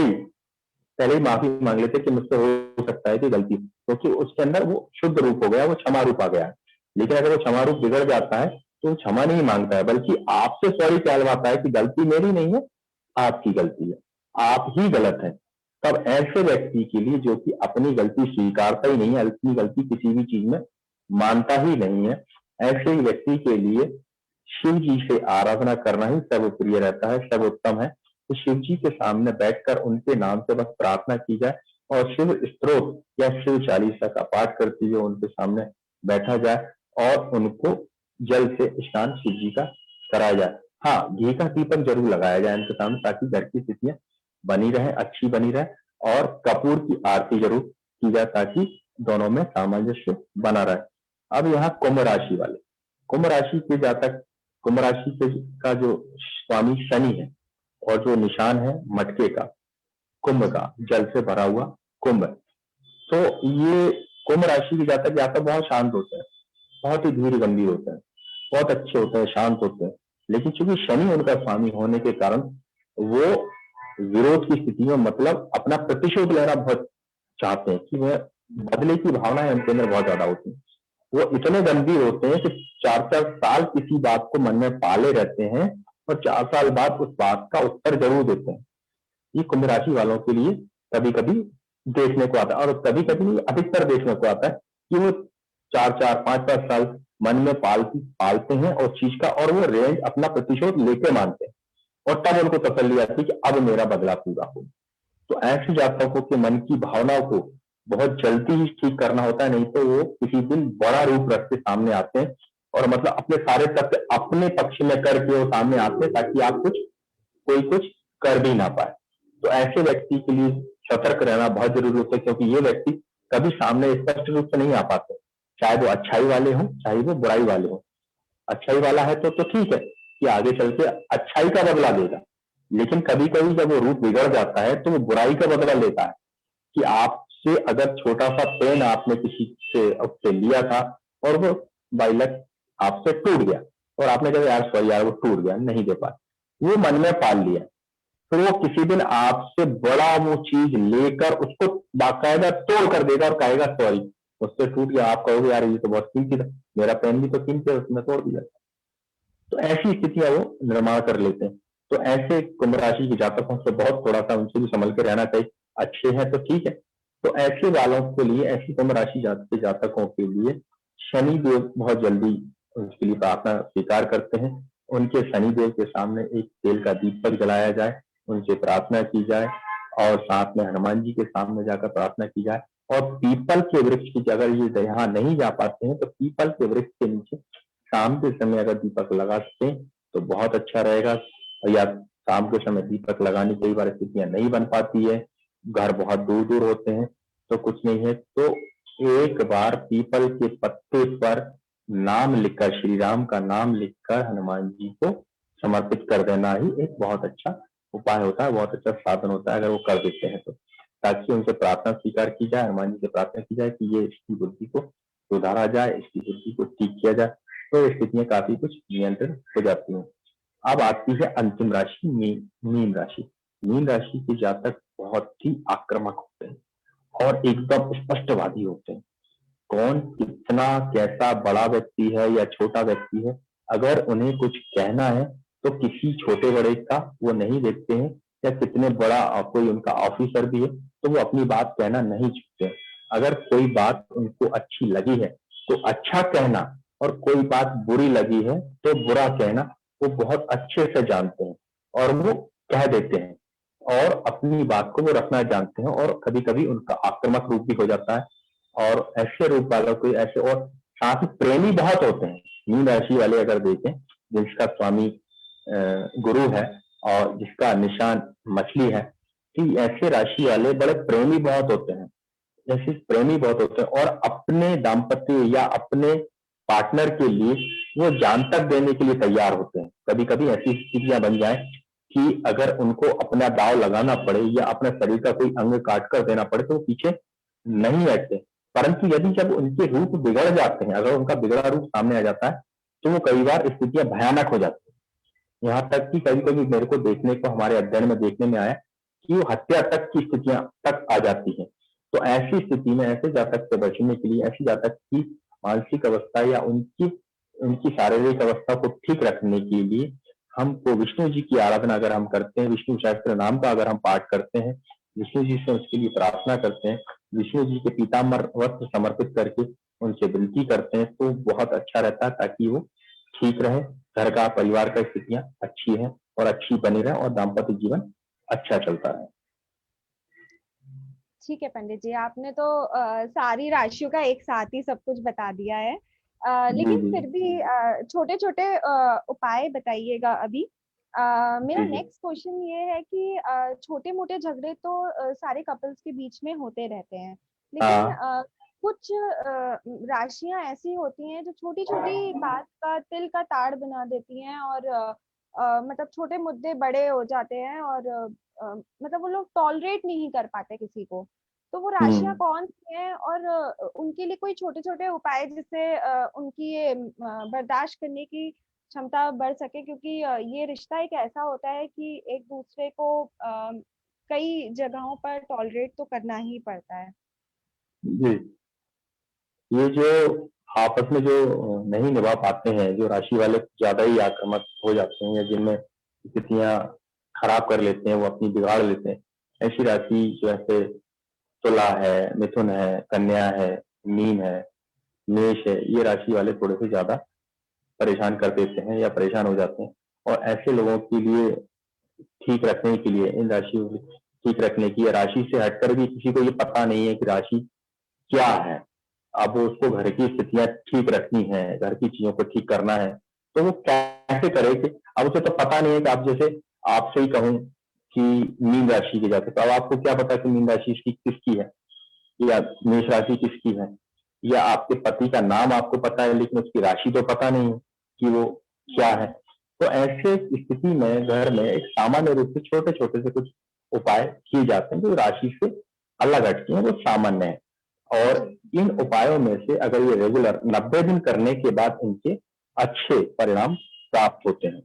[SPEAKER 2] ही माफी मांग लेते कि मुझसे हो सकता है कि गलती, क्योंकि उसके अंदर वो शुद्ध रूप हो गया, वो क्षमा रूप आ गया है। लेकिन अगर वो क्षमा रूप बिगड़ जाता है तो वो क्षमा नहीं मांगता है, बल्कि आपसे सॉरी कहलवाता है कि गलती मेरी नहीं है, आपकी गलती है, आप ही गलत है। तब ऐसे व्यक्ति के लिए जो कि अपनी गलती स्वीकारता ही नहीं है, अपनी गलती किसी भी चीज में मानता ही नहीं है, ऐसे ही व्यक्ति के लिए शिव जी से आराधना करना ही सर्वप्रिय रहता है, सर्वोत्तम है। तो शिव जी के सामने बैठकर उनके नाम से बस प्रार्थना की जाए और शिव स्तोत्र या शिव चालीसा का पाठ करते हुए उनके सामने बैठा जाए और उनको जल से स्नान शिव जी का कराया जाए। हाँ, घी का दीपक जरूर लगाया जाए उनके सामने ताकि घर की स्थितियां बनी रहे, अच्छी बनी रहे, और कपूर की आरती जरूर की जाए ताकि दोनों में सामंजस्य बना रहे। अब यहाँ कुंभ राशि वाले, कुंभ राशि के जातक, कुंभ राशि के का जो स्वामी शनि है और जो निशान है मटके का, कुंभ का, जल से भरा हुआ कुंभ, तो ये कुंभ राशि के जातक या तो बहुत शांत होते हैं, बहुत ही धीर गंभीर होते हैं, बहुत अच्छे होते हैं, शांत होते हैं। लेकिन चूंकि शनि उनका स्वामी होने के कारण वो विरोध की स्थिति में, मतलब अपना प्रतिशोध लेना बहुत चाहते हैं कि वह बदले की भावनाएं उनके अंदर बहुत ज्यादा होती हैं। वो इतने गंभीर होते हैं कि 4-4 साल किसी बात को मन में पाले रहते हैं और 4 साल बाद उस बात का उत्तर जरूर देते हैं। ये कुंभ राशि वालों के लिए कभी कभी देखने को आता है, और कभी कभी अधिकतर देखने को आता है कि वो 4-4, 5-5 साल मन में पालते हैं और चीज का, और वो रेंज अपना प्रतिशोध लेके मानते हैं, और तब उनको तसल्ली आती है कि अब मेरा बदला पूरा हो। तो ऐसे जातकों के मन की भावनाओं को बहुत जल्दी ही ठीक करना होता है, नहीं तो वो किसी दिन बड़ा रूप रख के सामने आते हैं और मतलब अपने सारे तथ्य अपने पक्ष में करके वो सामने आते हैं ताकि आप कोई कुछ कर भी ना पाए। तो ऐसे व्यक्ति के लिए सतर्क रहना बहुत जरूरी होता है, क्योंकि ये व्यक्ति कभी सामने स्पष्ट रूप से नहीं आ पाते, चाहे वो अच्छाई वाले हों चाहे वो बुराई वाले हों। अच्छाई वाला है तो ठीक है कि आगे चल के अच्छाई का बदला देगा, लेकिन कभी कभी जब वो रूप बिगड़ जाता है तो वो बुराई का बदला लेता है कि आपसे अगर छोटा सा पेन आपने किसी से लिया था और वो बाई लक आपसे टूट गया, और आपने कहा यार सॉरी यार वो टूट गया, नहीं दे पाए, वो मन में पाल लिया, फिर वो किसी दिन आपसे बड़ा वो चीज लेकर उसको बाकायदा तोड़ कर देगा और कहेगा सॉरी मुझसे टूट गया। आप कहोगे यार ये तो बहुत कीमती था, मेरा पेन भी तो कीमती है, उसने तोड़ दिया। तो ऐसी स्थितियां वो निर्माण कर लेते हैं। तो ऐसे कुंभ राशि के जातकों से बहुत थोड़ा सा उनसे भी संभल के रहना चाहिए। अच्छे हैं तो ठीक है। तो ऐसे वालों के लिए, ऐसी कुंभ राशि के जातकों के लिए शनि देव बहुत जल्दी उनके लिए प्रार्थना स्वीकार करते हैं। उनके शनि देव के सामने एक तेल का दीपक जलाया जाए, उनसे प्रार्थना की जाए, और साथ में हनुमान जी के सामने जाकर प्रार्थना की जाए। और पीपल के वृक्ष की, अगर ये यहाँ नहीं जा पाते हैं तो पीपल के वृक्ष के नीचे शाम के समय अगर दीपक लगा सकें तो बहुत अच्छा रहेगा। या शाम के समय दीपक लगाने कई बार स्थितियां नहीं बन पाती है, घर बहुत दूर दूर होते हैं, तो कुछ नहीं है तो एक बार पीपल के पत्ते पर नाम लिखकर, श्री राम का नाम लिखकर हनुमान जी को समर्पित कर देना ही एक बहुत अच्छा उपाय होता है, बहुत अच्छा साधन होता है अगर वो कर देते हैं तो, ताकि उनसे प्रार्थना स्वीकार की जाए, हनुमान जी से प्रार्थना की जाए कि ये इसकी बुद्धि को सुधारा जाए, इसकी बुद्धि को ठीक किया जाए। तो स्थितियां काफी कुछ नियंत्रण हो जाती हैं। अब आती है अंतिम राशि मीन राशि। मीन राशि के जातक बहुत ही आक्रामक होते हैं और एकदम स्पष्टवादी होते हैं। कौन कितना कैसा बड़ा व्यक्ति है या छोटा व्यक्ति है, अगर उन्हें कुछ कहना है तो किसी छोटे बड़े का वो नहीं देखते हैं, या कितने बड़ा कोई उनका ऑफिसर भी है तो वो अपनी बात कहना नहीं चुकते। अगर कोई बात उनको अच्छी लगी है तो अच्छा कहना, और कोई बात बुरी लगी है तो बुरा कहना वो बहुत अच्छे से जानते हैं और वो कह देते हैं, और अपनी बात को वो रखना जानते हैं। और कभी कभी उनका आक्रामक रूप भी हो जाता है, और ऐसे रूप वालों को ऐसे, और साथ ही प्रेमी बहुत होते हैं। मीन राशि वाले अगर देखें, जिसका स्वामी गुरु है और जिसका निशान मछली है, कि ऐसे राशि वाले बड़े प्रेमी बहुत होते हैं। जैसे प्रेमी बहुत होते हैं और अपने दाम्पत्य या अपने पार्टनर के लिए वो जान तक देने के लिए तैयार होते हैं। कभी कभी ऐसी स्थितियां बन जाए कि अगर उनको अपना दाव लगाना पड़े या अपने शरीर का कोई अंग काट कर देना पड़े तो वो पीछे नहीं हटते। परंतु यदि जब उनके रूप बिगड़ जाते हैं, अगर उनका बिगड़ा रूप सामने आ जाता है, तो वो कई बार स्थितियां भयानक हो जाती है। यहाँ तक कि कभी कभी मेरे को देखने को, हमारे अध्ययन में देखने में आया कि वो हत्या तक की स्थितियां तक आ जाती है। तो ऐसी स्थिति में ऐसे जातक से बचने के लिए, ऐसी जातक की मानसिक अवस्था या उनकी उनकी शारीरिक अवस्था को ठीक रखने के लिए हमको विष्णु जी की आराधना अगर हम करते हैं, विष्णु सहस्त्र नाम का अगर हम पाठ करते हैं, विष्णु जी से उसके लिए प्रार्थना करते हैं, विष्णु जी के पीताम्बर वस्त्र समर्पित करके उनसे विनती करते हैं, तो बहुत अच्छा रहता है, ताकि वो ठीक रहे, घर का परिवार का स्थितियां अच्छी है और अच्छी बनी रहे और दाम्पत्य जीवन अच्छा चलता रहे।
[SPEAKER 1] ठीक है पंडित जी, आपने तो सारी राशियों का एक साथ ही सब कुछ बता दिया है।
[SPEAKER 2] जी
[SPEAKER 1] लेकिन
[SPEAKER 2] जी
[SPEAKER 1] फिर भी छोटे छोटे उपाय बताइएगा अभी। मेरा
[SPEAKER 2] जी जी।
[SPEAKER 1] नेक्स्ट क्वेश्चन ये है कि छोटे मोटे झगड़े तो सारे कपल्स के बीच में होते रहते हैं, लेकिन
[SPEAKER 2] हाँ।
[SPEAKER 1] कुछ राशियां ऐसी होती हैं जो छोटी छोटी बात का तिल का ताड़ बना देती हैं, और मतलब छोटे मुद्दे बड़े हो जाते हैं, और मतलब वो लोग टॉलरेट नहीं कर पाते किसी को। तो वो राशियां
[SPEAKER 2] हम्म।
[SPEAKER 1] कौन सी हैं, और उनके लिए कोई छोटे छोटे उपाय जिससे उनकी ये बर्दाश्त करने की क्षमता बढ़ सके, क्योंकि ये रिश्ता एक ऐसा होता है कि एक दूसरे को कई जगहों पर टॉलरेट तो करना ही पड़ता है।
[SPEAKER 2] जी, ये जो आपस में जो नहीं निभा पाते हैं, जो राशि वाले ज्यादा ही आक्रामक हो जाते हैं या जिनमें स्थितियां खराब कर लेते हैं, वो अपनी बिगाड़ लेते हैं, ऐसी राशि जैसे तुला है, मिथुन है, कन्या है, मीन है, मेष है, ये राशि वाले थोड़े से ज्यादा परेशान कर देते हैं या परेशान हो जाते हैं। और ऐसे लोगों के लिए ठीक रखने के लिए, इन राशियों को ठीक रखने की, राशि से हटकर भी किसी को ये पता नहीं है कि राशि क्या है। अब उसको घर की स्थितियां ठीक रखनी है, घर की चीजों को ठीक करना है, तो वो कैसे करे कि अब उसे तो पता नहीं है। कि आप जैसे आपसे ही कहूं कि मीन राशि के जाते, तो अब आपको क्या पता कि मीन राशि इसकी किसकी है या मेष राशि किसकी है, या आपके पति का नाम आपको पता है लेकिन उसकी राशि तो पता नहीं है कि वो क्या है। तो ऐसे स्थिति में घर में एक सामान्य रूप से छोटे छोटे से कुछ उपाय किए जाते हैं जो राशि से अलग हटते हैं, वो सामान्य है। और
[SPEAKER 1] जी।
[SPEAKER 2] इन उपायों में से अगर ये रेगुलर 90 दिन करने के बाद इनके अच्छे परिणाम प्राप्त होते हैं।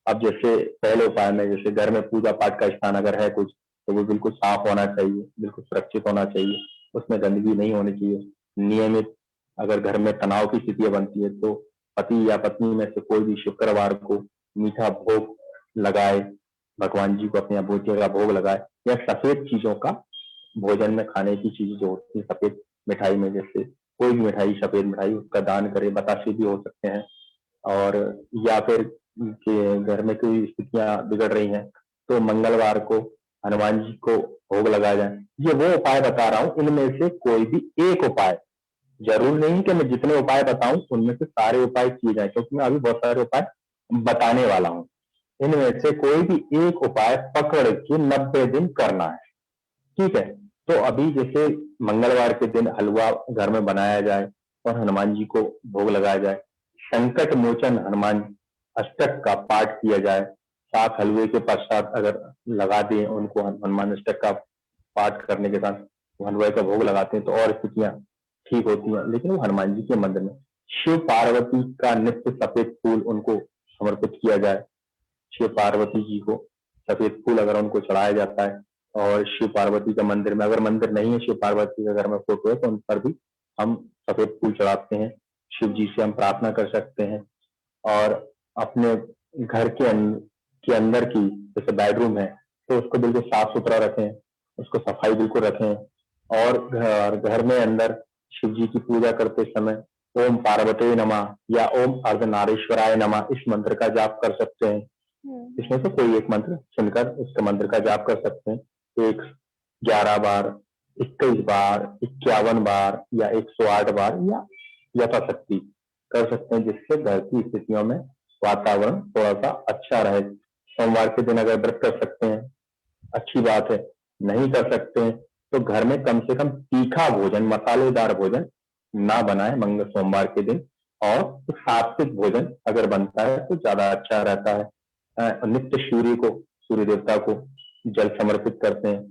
[SPEAKER 2] अब जैसे पहले उपाय में, जैसे घर में पूजा पाठ का स्थान अगर है कुछ, तो वो बिल्कुल साफ होना चाहिए, बिल्कुल सुरक्षित होना चाहिए, उसमें गंदगी नहीं होनी चाहिए। नियमित अगर घर में तनाव की स्थितियां बनती है तो पति या पत्नी में से कोई भी शुक्रवार को मीठा भोग लगाए, भगवान जी को अपने अभूति का भोग लगाए, या सफेद चीजों का भोजन में खाने की चीज जो होती है सफेद मिठाई में, जैसे कोई भी मिठाई, सफेद मिठाई, उसका दान करे, बतासे भी हो सकते हैं। और या फिर कि घर में कोई स्थितियां बिगड़ रही हैं तो मंगलवार को हनुमान जी को भोग लगाया जाए। ये वो उपाय बता रहा हूँ, इनमें से कोई भी एक उपाय, जरूर नहीं कि मैं जितने उपाय बताऊं उनमें से सारे उपाय किए जाए, क्योंकि मैं अभी बहुत सारे उपाय बताने वाला हूँ। इनमें से कोई भी एक उपाय पकड़ के 90 दिन करना है, ठीक है। तो अभी जैसे मंगलवार के दिन हलवा घर में बनाया जाए और हनुमान जी को भोग लगाया जाए, संकट मोचन हनुमान अष्टक का पाठ किया जाए, साथ हलवे के पश्चात अगर लगा दें उनको, हनुमान अष्टक का पाठ करने के साथ हलवे का भोग लगाते हैं तो और स्थितियां ठीक होती हैं। लेकिन वो हनुमान जी के मंदिर में शिव पार्वती का नित्य सफेद फूल उनको समर्पित किया जाए, शिव पार्वती जी को सफेद फूल अगर उनको चढ़ाया जाता है, और शिव पार्वती का मंदिर में, अगर मंदिर नहीं है शिव पार्वती का घर में फोटो है, तो उन पर भी हम सफेद फूल चढ़ाते हैं। शिव जी से हम प्रार्थना कर सकते हैं। और अपने घर के अंदर की, जैसे बेडरूम है, तो उसको बिल्कुल साफ सुथरा रखें, उसको सफाई बिल्कुल रखें। और घर में अंदर शिव जी की पूजा करते समय ओम पार्वती नमः या ओम अर्धनारीश्वराय नमः इस मंत्र का जाप कर सकते हैं। इसमें से कोई एक मंत्र सुनकर उसके मंत्र का जाप कर सकते हैं। एक 11 बार, 21 बार, 51 बार या 108 बार या यथाशक्ति कर सकते हैं, जिससे घर की स्थितियों में वातावरण थोड़ा सा अच्छा रहे। सोमवार के दिन अगर व्रत कर सकते हैं, अच्छी बात है। नहीं कर सकते हैं तो घर में कम से कम तीखा भोजन, मसालेदार भोजन ना बनाए मंगल सोमवार के दिन। और सात्विक भोजन अगर बनता है तो ज्यादा अच्छा रहता है। नित्य सूर्य देवता को जल समर्पित करते हैं,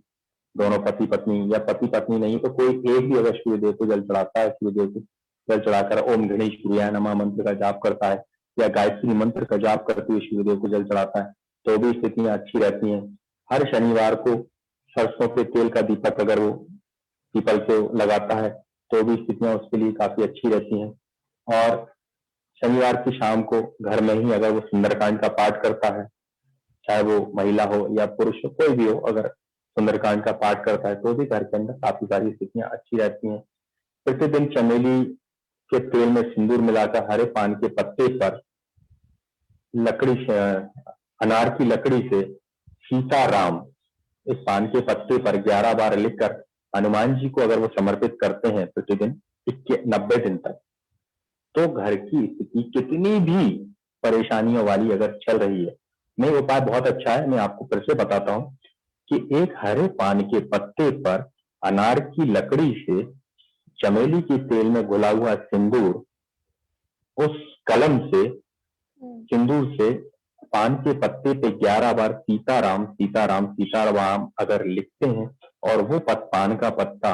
[SPEAKER 2] दोनों पति पत्नी, या पति पत्नी नहीं तो कोई एक भी अगर सूर्यदेव को जल चढ़ाता है, सूर्यदेव को जल चढ़ाकर ओम गणेश प्रियाय नमः मंत्र का जाप करता है या गायत्री मंत्र का जाप करते हुए सूर्यदेव को जल चढ़ाता है, तो भी स्थितियां अच्छी रहती हैं। हर शनिवार को सरसों के तेल का दीपक अगर वो पीपल को लगाता है, तो भी स्थितियां उसके लिए काफी अच्छी रहती हैं। और शनिवार की शाम को घर में ही अगर वो सुंदरकांड का पाठ करता है, चाहे वो महिला हो या पुरुष हो, कोई भी हो, अगर सुंदरकांड का पाठ करता है, तो भी घर के अंदर काफी सारी स्थितियां अच्छी रहती हैं। प्रतिदिन चमेली के तेल में सिंदूर मिलाकर हरे पान के पत्ते पर लकड़ी से, अनार की लकड़ी से सीताराम इस पान के पत्ते पर 11 बार लिखकर हनुमान जी को अगर वो समर्पित करते हैं प्रतिदिन 90 दिन तक, तो घर की स्थिति कितनी भी परेशानियों वाली अगर चल रही है, नहीं, उपाय बहुत अच्छा है। मैं आपको फिर से बताता हूँ कि एक हरे पान के पत्ते पर अनार की लकड़ी से चमेली के तेल में घुला हुआ सिंदूर, उस कलम से सिंदूर से पान के पत्ते पे 11 बार सीताराम सीताराम सीताराम अगर लिखते हैं, और वो पान का पत्ता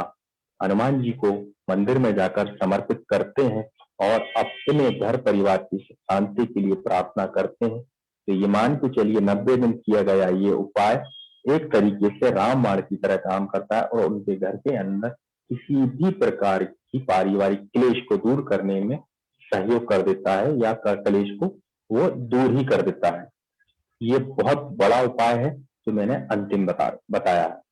[SPEAKER 2] हनुमान जी को मंदिर में जाकर समर्पित करते हैं और अपने घर परिवार की शांति के लिए प्रार्थना करते हैं, तो ये मान के चलिए 90 दिन किया गया ये उपाय एक तरीके से रामबाण की तरह काम करता है और उनके घर के अंदर किसी भी प्रकार की पारिवारिक क्लेश को दूर करने में सहयोग कर देता है, या क्लेश को वो दूर ही कर देता है। ये बहुत बड़ा उपाय है जो मैंने अंतिम बताया है।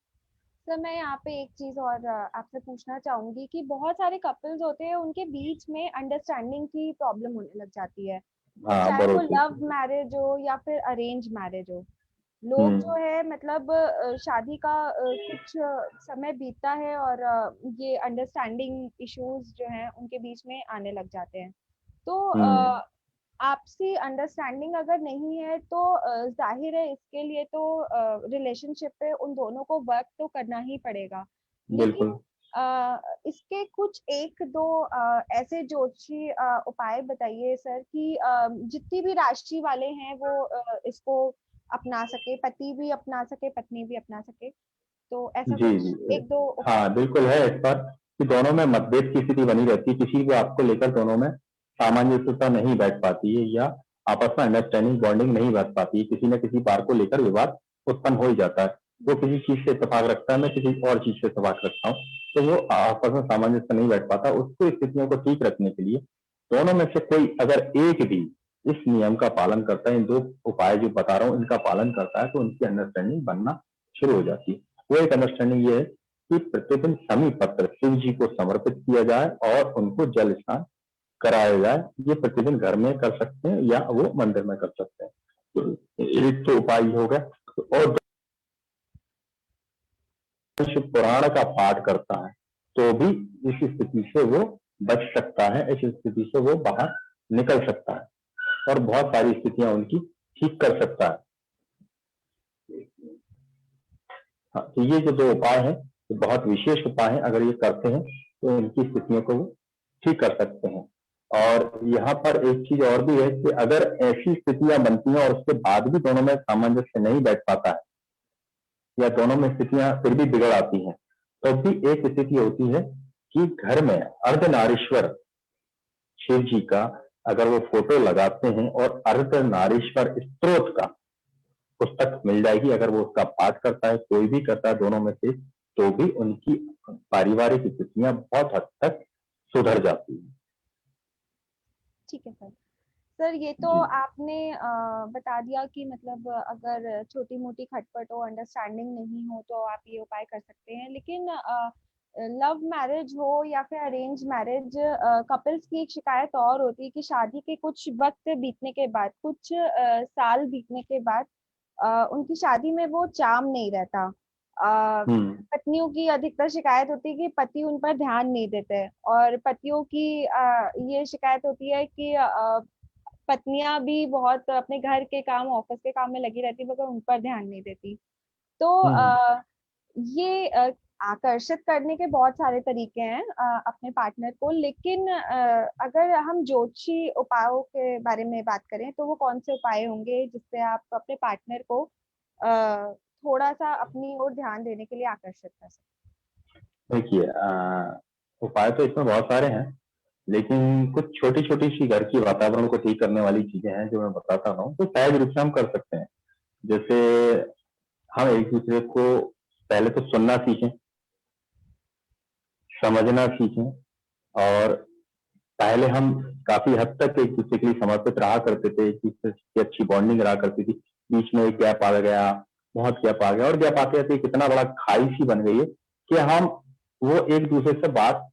[SPEAKER 1] सर मैं यहाँ पे एक चीज और आपसे पूछना चाहूंगी कि बहुत सारे कपल्स होते हैं, उनके बीच में अंडरस्टैंडिंग की प्रॉब्लम होने लग जाती है,
[SPEAKER 2] हाँ,
[SPEAKER 1] चाहे वो
[SPEAKER 2] बरोबर।
[SPEAKER 1] लव मैरिज हो या फिर अरेंज मैरिज हो। लोग
[SPEAKER 2] हम्म।
[SPEAKER 1] जो है मतलब शादी का कुछ समय बीतता है और ये अंडरस्टैंडिंग इश्यूज जो हैं उनके बीच में आने लग जाते हैं। तो
[SPEAKER 2] हम्म।
[SPEAKER 1] आपसी अंडरस्टैंडिंग अगर नहीं है तो जाहिर है इसके लिए तो रिलेशनशिप पे उन दोनों को वर्क तो करना ही पड़ेगा। लेकिन
[SPEAKER 2] बिल्कुल।
[SPEAKER 1] इसके कुछ एक दो ऐसे जोशी उपाय बताइए सर कि जितनी भी राशि वाले हैं वो इसको अपना सके, पति भी अपना सके पत्नी भी अपना सके, तो ऐसा
[SPEAKER 2] जी
[SPEAKER 1] कुछ
[SPEAKER 2] जी।
[SPEAKER 1] एक दो उपाय।
[SPEAKER 2] हाँ, बिल्कुल है इस पर कि दोनों में मतभेद की स्थिति बनी रहती है, किसी को आपको लेकर दोनों में सामंजस्यता नहीं बैठ पाती है, या आपस में अंडरस्टैंडिंग बॉन्डिंग नहीं बैठ पाती है, किसी न किसी बात को लेकर विवाद उत्पन्न हो ही जाता है। वो किसी चीज से इत्तेफाक रखता है, मैं किसी और चीज से इत्तेफाक रखता हूँ, तो वो आपस में सामंजस्य नहीं बैठ पाता। उसको स्थितियों को ठीक रखने के लिए दोनों में से कोई अगर एक भी इस नियम का पालन करता है, इन दो उपाय जो बता रहा हूँ इनका पालन करता है, तो उनकी अंडरस्टैंडिंग बनना शुरू हो जाती है। वो एक अंडरस्टैंडिंग ये है कि प्रतिदिन समी पत्र शिव जी को समर्पित किया जाए और उनको जल स्नान कराया जाए। ये प्रतिदिन घर में कर सकते हैं या वो मंदिर में कर सकते हैं। तो एक तो उपाय हो गया। और शिव पुराण का पाठ करता है तो भी इस स्थिति से वो बच सकता है, इस स्थिति से वो बाहर निकल सकता है और बहुत सारी स्थितियां उनकी ठीक कर सकता है। हाँ, तो ये जो दो उपाय हैं, ये बहुत विशेष उपाय हैं। अगर ये करते हैं तो इनकी स्थितियों को वो ठीक कर सकते हैं। और यहाँ पर एक चीज और भी है कि अगर ऐसी स्थितियां बनती हैं और उसके बाद भी दोनों में सामंजस्य नहीं बैठ पाता है, या दोनों में स्थितियां फिर भी बिगड़ आती हैं, तो भी एक स्थिति होती है कि घर में अर्धनारीश्वर शिव जी का अगर वो फोटो लगाते हैं और अर्धनारीश्वर स्त्रोत का पुस्तक मिल जाएगी, अगर वो उसका पाठ करता है, कोई भी करता है दोनों में से, तो भी उनकी पारिवारिक स्थितियां बहुत हद तक सुधर जाती है।
[SPEAKER 1] ठीक है सर। सर ये तो
[SPEAKER 2] जी।
[SPEAKER 1] आपने बता दिया कि मतलब अगर छोटी मोटी खटपट हो, अंडरस्टैंडिंग नहीं हो, तो आप ये उपाय कर सकते हैं। लेकिन लव मैरिज हो या फिर अरेंज मैरिज, कपल्स की एक शिकायत और होती है कि शादी के कुछ वक्त बीतने के बाद, कुछ साल बीतने के बाद उनकी शादी में वो चार्म नहीं रहता।
[SPEAKER 2] हम्म।
[SPEAKER 1] पत्नियों की अधिकतर शिकायत होती है कि पति उन पर ध्यान नहीं देते, और पतियों की ये शिकायत होती है कि पत्नियां भी बहुत अपने घर के काम, ऑफिस के काम में लगी रहती, मगर उन पर ध्यान नहीं देती। तो
[SPEAKER 2] हम्म।
[SPEAKER 1] ये आकर्षित करने के बहुत सारे तरीके हैं अपने पार्टनर को, लेकिन अगर हम ज्योतिषी उपायों के बारे में बात करें, तो वो कौन से उपाय होंगे जिससे आप अपने पार्टनर को थोड़ा सा अपनी ओर ध्यान देने के लिए आकर्षित कर सकते
[SPEAKER 2] देखिए, उपाय तो इसमें बहुत सारे हैं, लेकिन कुछ छोटी छोटी सी घर की वातावरण को ठीक करने वाली चीजें हैं जो मैं बताता हूँ, तो सहज रूप से हम कर सकते हैं। जैसे हम एक दूसरे को पहले तो सुनना सीखें, समझना सीखें। और पहले हम काफी हद तक एक दूसरे के लिए समर्पित रहा करते थे, एक दूसरे की अच्छी बॉन्डिंग रहा करती थी। बीच में एक गैप आ गया, बहुत गैप आ गया, और गैप आते आते कितना बड़ा खाई सी बन गई है कि हम वो एक दूसरे से बात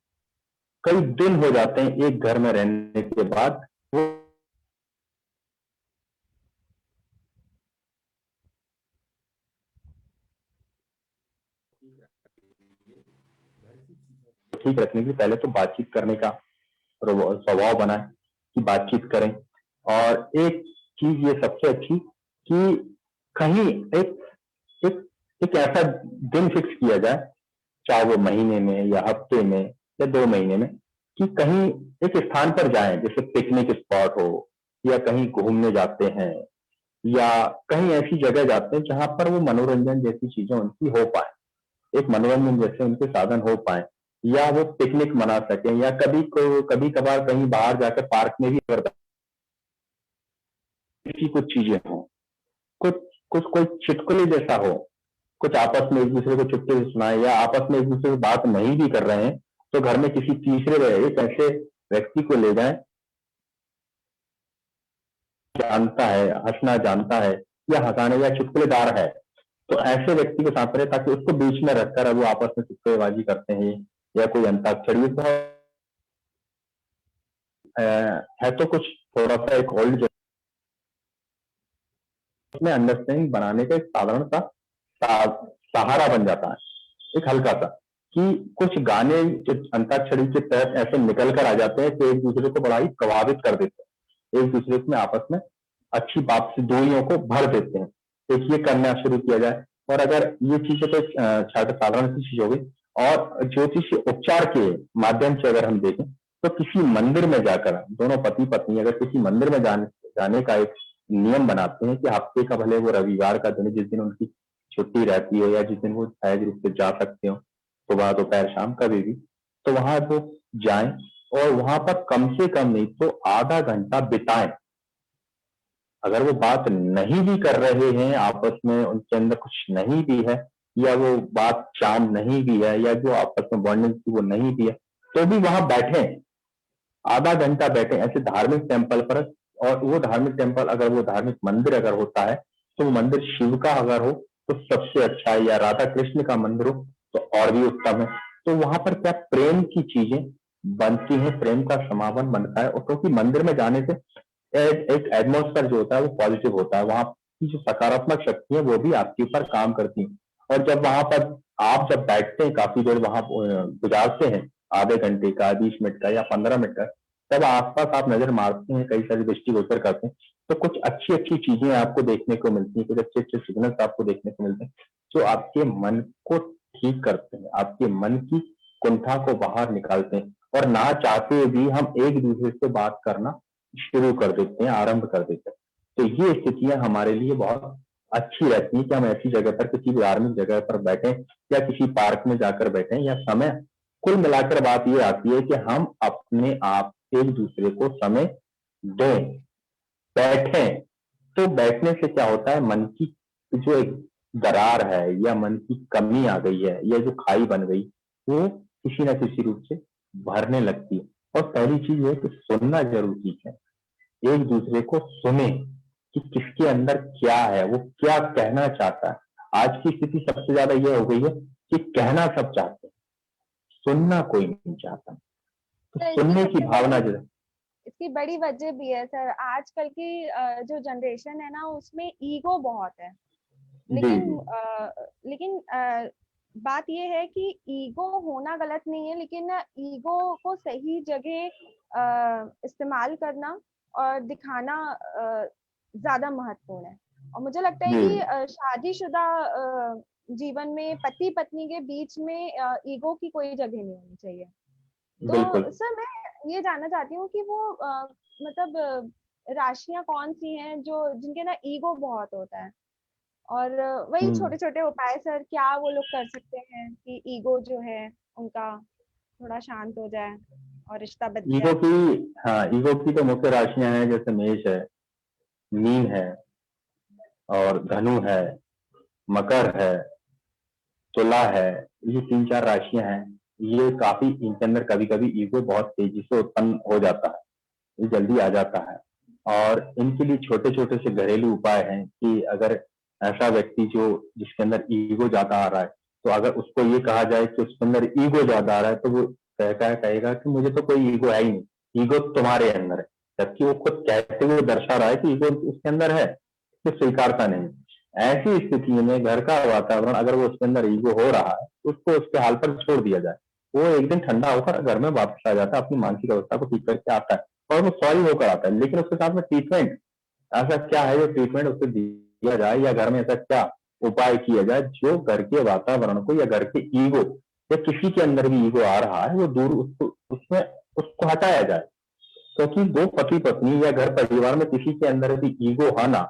[SPEAKER 2] कई दिन हो जाते हैं एक घर में रहने के बाद, वो ठीक रखने के लिए पहले तो बातचीत करने का स्वभाव बनाए कि बातचीत करें। और एक चीज ये सबसे अच्छी कि कहीं एक एक एक ऐसा दिन फिक्स किया जाए, चाहे वो महीने में या हफ्ते में या 2 महीने में, कि कहीं एक स्थान पर जाएं, जैसे पिकनिक स्पॉट हो, या कहीं घूमने जाते हैं, या कहीं ऐसी जगह जाते हैं जहां पर वो मनोरंजन जैसी चीजें उनकी हो पाए, एक मनोरंजन जैसे उनके साधन हो पाए, या वो पिकनिक मना सकें, या कभी कभार कहीं बाहर जाकर पार्क में भी अगर की कुछ चीजें हो, कुछ कुछ कोई चुटकुले जैसा हो, कुछ आपस में एक दूसरे को चुटकुले सुनाए, या आपस में एक दूसरे से बात नहीं भी कर रहे हैं तो घर में किसी तीसरे एक ऐसे व्यक्ति को ले जाएं, जानता है, हंसना जानता है, या हंसाने या चुटकुलेदार है, तो ऐसे व्यक्ति के साथ रहे, ताकि उसको बीच में रखकर वो आपस में चुटकुलेबाजी करते हैं या कोई अंताक्षरी तो है, तो कुछ थोड़ा सा एक होल्ड में अंडरस्टैंडिंग बनाने का एक साधारण सा सहारा बन जाता है, एक हल्का सा, कि कुछ गाने जो अंताक्षरी के तहत ऐसे निकल कर आ जाते हैं कि एक दूसरे को बड़ा ही प्रभावित कर देते हैं, एक दूसरे में आपस में अच्छी बात से दूरियों को भर देते हैं। एक ये करना शुरू किया जाए। और अगर ये चीजें तो छात्र साधारण सी चीज हो गई, और ज्योतिष उपचार के माध्यम से अगर हम देखें, तो किसी मंदिर में जाकर दोनों पति पत्नी अगर किसी मंदिर में जाने का एक नियम बनाते हैं कि हफ्ते का, भले वो रविवार का दिन, जिस दिन उनकी छुट्टी रहती है या जिस दिन वो सहज रूप से जा सकते हो, सुबह दोपहर शाम कभी भी, तो वहां वो जाएं, और वहां पर कम से कम नहीं तो आधा घंटा बिताएं। अगर वो बात नहीं भी कर रहे हैं आपस में, उनके अंदर कुछ नहीं भी है, या वो बात चाम नहीं भी है, या जो आपस में बॉन्डिंग थी वो नहीं भी है, तो भी वहां बैठे, आधा घंटा बैठे ऐसे धार्मिक टेम्पल पर। और वो धार्मिक टेम्पल, अगर वो धार्मिक मंदिर अगर होता है, तो वो मंदिर शिव का अगर हो तो सबसे अच्छा है, या राधा कृष्ण का मंदिर हो तो और भी उत्तम है। तो वहां पर क्या प्रेम की चीजें बनती हैं, प्रेम का समागम बनता है, और क्योंकि मंदिर में जाने से एक एटमोस्फेयर जो होता है वो पॉजिटिव होता है, वहां की जो सकारात्मक शक्ति है वो भी आपके ऊपर काम करती है। और जब वहां पर आप जब बैठते हैं, काफी देर वहां गुजारते हैं, आधे घंटे का, 20 मिनट का या 15 मिनट का, तब आसपास आप नजर मारते हैं, कई सारी दृष्टिगोचर करते हैं, तो कुछ अच्छी अच्छी चीजें आपको देखने को मिलती हैं, कुछ अच्छे अच्छे सिग्नल्स आपको देखने को मिलते हैं, जो आपके मन को ठीक करते हैं, आपके मन की कुंठा को बाहर निकालते हैं, और ना चाहते हुए भी हम एक दूसरे से बात करना शुरू कर देते हैं, आरंभ कर देते हैं। तो ये स्थितियां हमारे लिए बहुत अच्छी रहती हैं कि हम ऐसी जगह पर, किसी भी धार्मिक जगह पर बैठे, या किसी पार्क में जाकर बैठे, या समय, कुल मिलाकर बात ये आती है कि हम अपने आप एक दूसरे को समय दें, बैठें। तो बैठने से क्या होता है, मन की कि जो एक दरार है या मन की कमी आ गई है या जो खाई बन गई, वो किसी ना किसी रूप से भरने लगती है। और पहली चीज है कि सुनना जरूर सीखें, एक दूसरे को सुने कि किसके अंदर क्या है, वो क्या कहना चाहता है। आज की स्थिति सबसे ज्यादा ये हो गई है कि कहना सब चाहते हैं, सुनना कोई नहीं चाहता। तो
[SPEAKER 1] सर,
[SPEAKER 2] सुनने की भावना जो है,
[SPEAKER 1] इसकी बड़ी वजह भी है सर, आजकल की जो जनरेशन है ना, उसमें ईगो बहुत है।
[SPEAKER 2] जी
[SPEAKER 1] लेकिन
[SPEAKER 2] जी
[SPEAKER 1] बात ये है कि ईगो होना गलत नहीं है, लेकिन ईगो को सही जगह इस्तेमाल करना और दिखाना ज्यादा महत्वपूर्ण है। और मुझे लगता है
[SPEAKER 2] जी
[SPEAKER 1] कि शादीशुदा जीवन में पति पत्नी के बीच में ईगो की कोई जगह नहीं होनी चाहिए।
[SPEAKER 2] बिल्कुल।
[SPEAKER 1] तो सर, मैं ये जानना चाहती हूँ कि वो मतलब राशियां कौन सी हैं जो जिनके ना ईगो बहुत होता है, और वही
[SPEAKER 2] हम्म।
[SPEAKER 1] छोटे छोटे उपाय सर क्या वो लोग कर सकते हैं कि ईगो जो है उनका थोड़ा शांत हो जाए और रिश्ता बच
[SPEAKER 2] ईगो
[SPEAKER 1] जाए।
[SPEAKER 2] की, हाँ, ईगो की तो मुख्य राशियां हैं, जैसे मेष है, मीन है, और धनु है, मकर है, तुला है। ये तीन चार राशियां हैं। ये काफी, इनके अंदर कभी कभी ईगो बहुत तेजी से उत्पन्न हो जाता है, ये जल्दी आ जाता है। और इनके लिए छोटे छोटे से घरेलू उपाय हैं कि अगर ऐसा व्यक्ति जो जिसके अंदर ईगो ज्यादा आ रहा है, तो अगर उसको ये कहा जाए कि उसके अंदर ईगो ज्यादा आ रहा है, तो वो कहेगा कि मुझे तो कोई ईगो है ही नहीं, ईगो तुम्हारे अंदर है। जबकि वो खुद कहते हुए दर्शा रहा है कि ईगो उसके अंदर है, तो स्वीकारता नहीं। ऐसी स्थिति में घर का वातावरण, अगर वो उसके अंदर ईगो हो रहा है, तो उसको उसके हाल पर छोड़ दिया जाए। वो एक दिन ठंडा होकर घर में वापस आ जाता है, अपनी मानसिक अवस्था को ठीक करके आता है, और वो सॉरी होकर आता है। लेकिन उसके साथ में ट्रीटमेंट, ऐसा क्या है जो ट्रीटमेंट उसे दिया जाए, या घर में ऐसा क्या उपाय किया जाए जो घर के वातावरण को, या घर के ईगो, या किसी के अंदर भी ईगो आ रहा है वो दूर, उसको उसमें उसको हटाया जाए। क्योंकि वो पति पत्नी या घर परिवार में किसी के अंदर भी ईगो आना,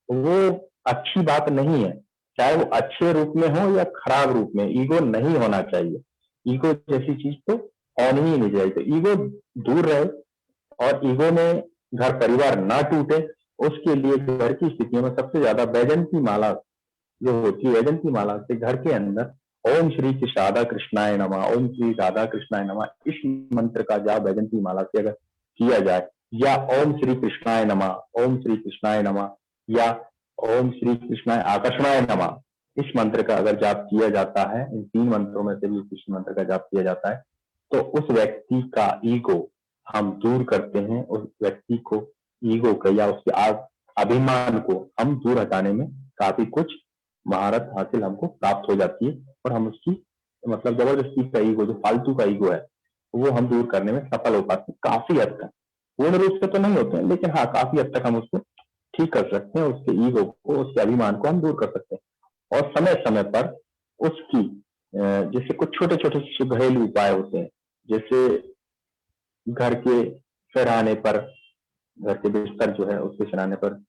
[SPEAKER 2] वो अच्छी बात नहीं है। चाहे वो अच्छे रूप में हो या खराब रूप में, ईगो नहीं होना चाहिए। ईगो जैसी चीज तो होनी ही नहीं चाहिए। तो ईगो दूर रहे, और ईगो में घर परिवार ना टूटे, उसके लिए घर की स्थितियों में सबसे ज्यादा वैजंती माला जो होती है, वैजंती माला से घर के अंदर ओम श्री राधा कृष्णाय नमः, ओम श्री राधा कृष्णाय नमः, इस मंत्र का जाप वैजंती माला से अगर किया जाए, या ओम श्री कृष्णाय नमः, ओम श्री कृष्णाय नमः, या ओम श्री कृष्णाय आकर्षणाय नमः, इस मंत्र का अगर जाप किया जाता है, इन तीन मंत्रों में से भी किसी मंत्र का जाप किया जाता है, तो उस व्यक्ति का ईगो हम दूर करते हैं। उस व्यक्ति को ईगो का या उसके अभिमान को हम दूर हटाने में काफी कुछ महारत हासिल हमको प्राप्त हो जाती है, और हम उसकी, मतलब जबरदस्ती का ईगो, जो फालतू का ईगो है, वो हम दूर करने में सफल हो पाते हैं काफी हद तक। पूर्ण रूप से तो नहीं होते हैं, लेकिन हाँ, काफी हद तक हम उसको ठीक कर सकते हैं। उसके ईगो को, उसके अभिमान को हम दूर कर सकते हैं। और समय समय पर उसकी जैसे कुछ छोटे छोटे घरेलू उपाय होते हैं, जैसे घर के सिरहाने पर, घर के बिस्तर जो है उसके सिरहाने पर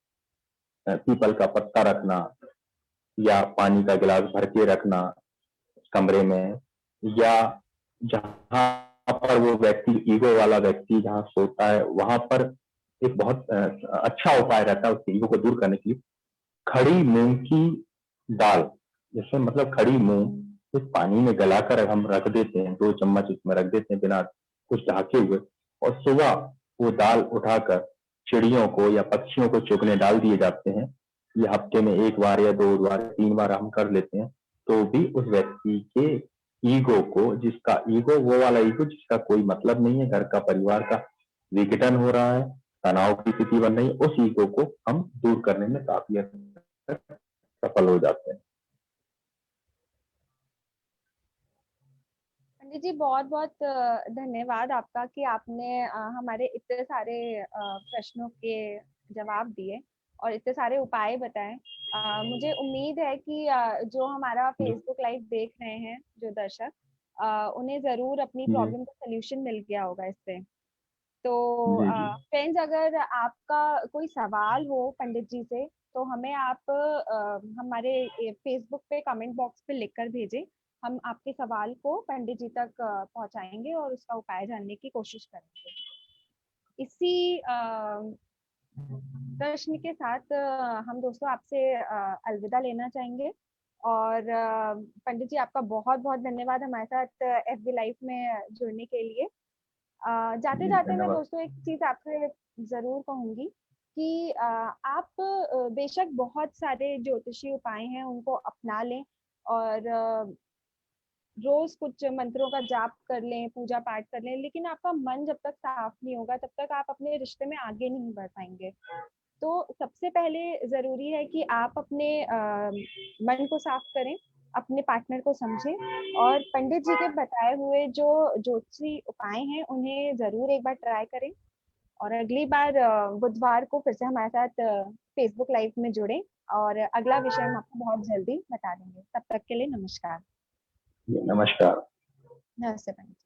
[SPEAKER 2] पीपल का पत्ता रखना, या पानी का गिलास भर के रखना कमरे में, या जहां पर वो व्यक्ति, ईगो वाला व्यक्ति जहां सोता है, वहां पर एक बहुत अच्छा उपाय रहता है उसके ईगो को दूर करने के लिए। खड़ी मूंग की दाल, जैसे मतलब खड़ी मूंग इस पानी में गलाकर हम रख देते हैं, 2 चम्मच इसमें रख देते हैं बिना कुछ ढके हुए, और सुबह वो दाल उठाकर चिड़ियों को या पक्षियों को चुगने डाल दिए जाते हैं। ये हफ्ते में 1 बार या 2 बार, 3 बार हम कर लेते हैं, तो भी उस व्यक्ति के ईगो को, जिसका ईगो, वो वाला ईगो जिसका कोई मतलब नहीं है, घर का परिवार का विघटन हो रहा है, तनाव की स्थिति बन रही है, उस ईगो को हम दूर करने में काफी हद तक सफल हो जाते हैं।
[SPEAKER 1] पंडित जी, बहुत बहुत धन्यवाद आपका कि आपने हमारे इतने सारे प्रश्नों के जवाब दिए और इतने सारे उपाय बताए। मुझे उम्मीद है कि जो हमारा
[SPEAKER 2] जी
[SPEAKER 1] फेसबुक लाइव देख रहे हैं जो दर्शक, उन्हें जरूर अपनी
[SPEAKER 2] जी
[SPEAKER 1] प्रॉब्लम का सोल्यूशन मिल गया होगा इससे। तो
[SPEAKER 2] जी जी
[SPEAKER 1] फ्रेंड्स, अगर आपका कोई सवाल हो पंडित जी से, तो हमें आप हमारे फेसबुक पे कमेंट बॉक्स पे लिख कर भेजें। हम आपके सवाल को पंडित जी तक पहुंचाएंगे और उसका उपाय जानने की कोशिश करेंगे। इसी प्रश्न के साथ हम दोस्तों आपसे अलविदा लेना चाहेंगे। और पंडित जी, आपका बहुत बहुत धन्यवाद हमारे साथ एफबी लाइफ में जुड़ने के लिए। जाते
[SPEAKER 2] जी
[SPEAKER 1] जाते मैं
[SPEAKER 2] धन्यवाद।
[SPEAKER 1] दोस्तों एक चीज आपसे जरूर कहूंगी कि आप बेशक बहुत सारे ज्योतिषी उपाय हैं उनको अपना लें, और रोज कुछ मंत्रों का जाप कर लें, पूजा पाठ कर लें, लेकिन आपका मन जब तक साफ नहीं होगा तब तक आप अपने रिश्ते में आगे नहीं बढ़ पाएंगे। तो सबसे पहले जरूरी है कि आप अपने मन को साफ करें, अपने पार्टनर को समझें, और पंडित जी के बताए हुए जो ज्योतिषी उपाय हैं उन्हें जरूर एक बार ट्राई करें। और अगली बार बुधवार को फिर से हमारे साथ फेसबुक लाइव में जुड़ें, और अगला विषय हम आपको बहुत जल्दी बता देंगे। तब तक के लिए नमस्कार।
[SPEAKER 2] नमस्कार।
[SPEAKER 1] नमस्ते पंडित जी।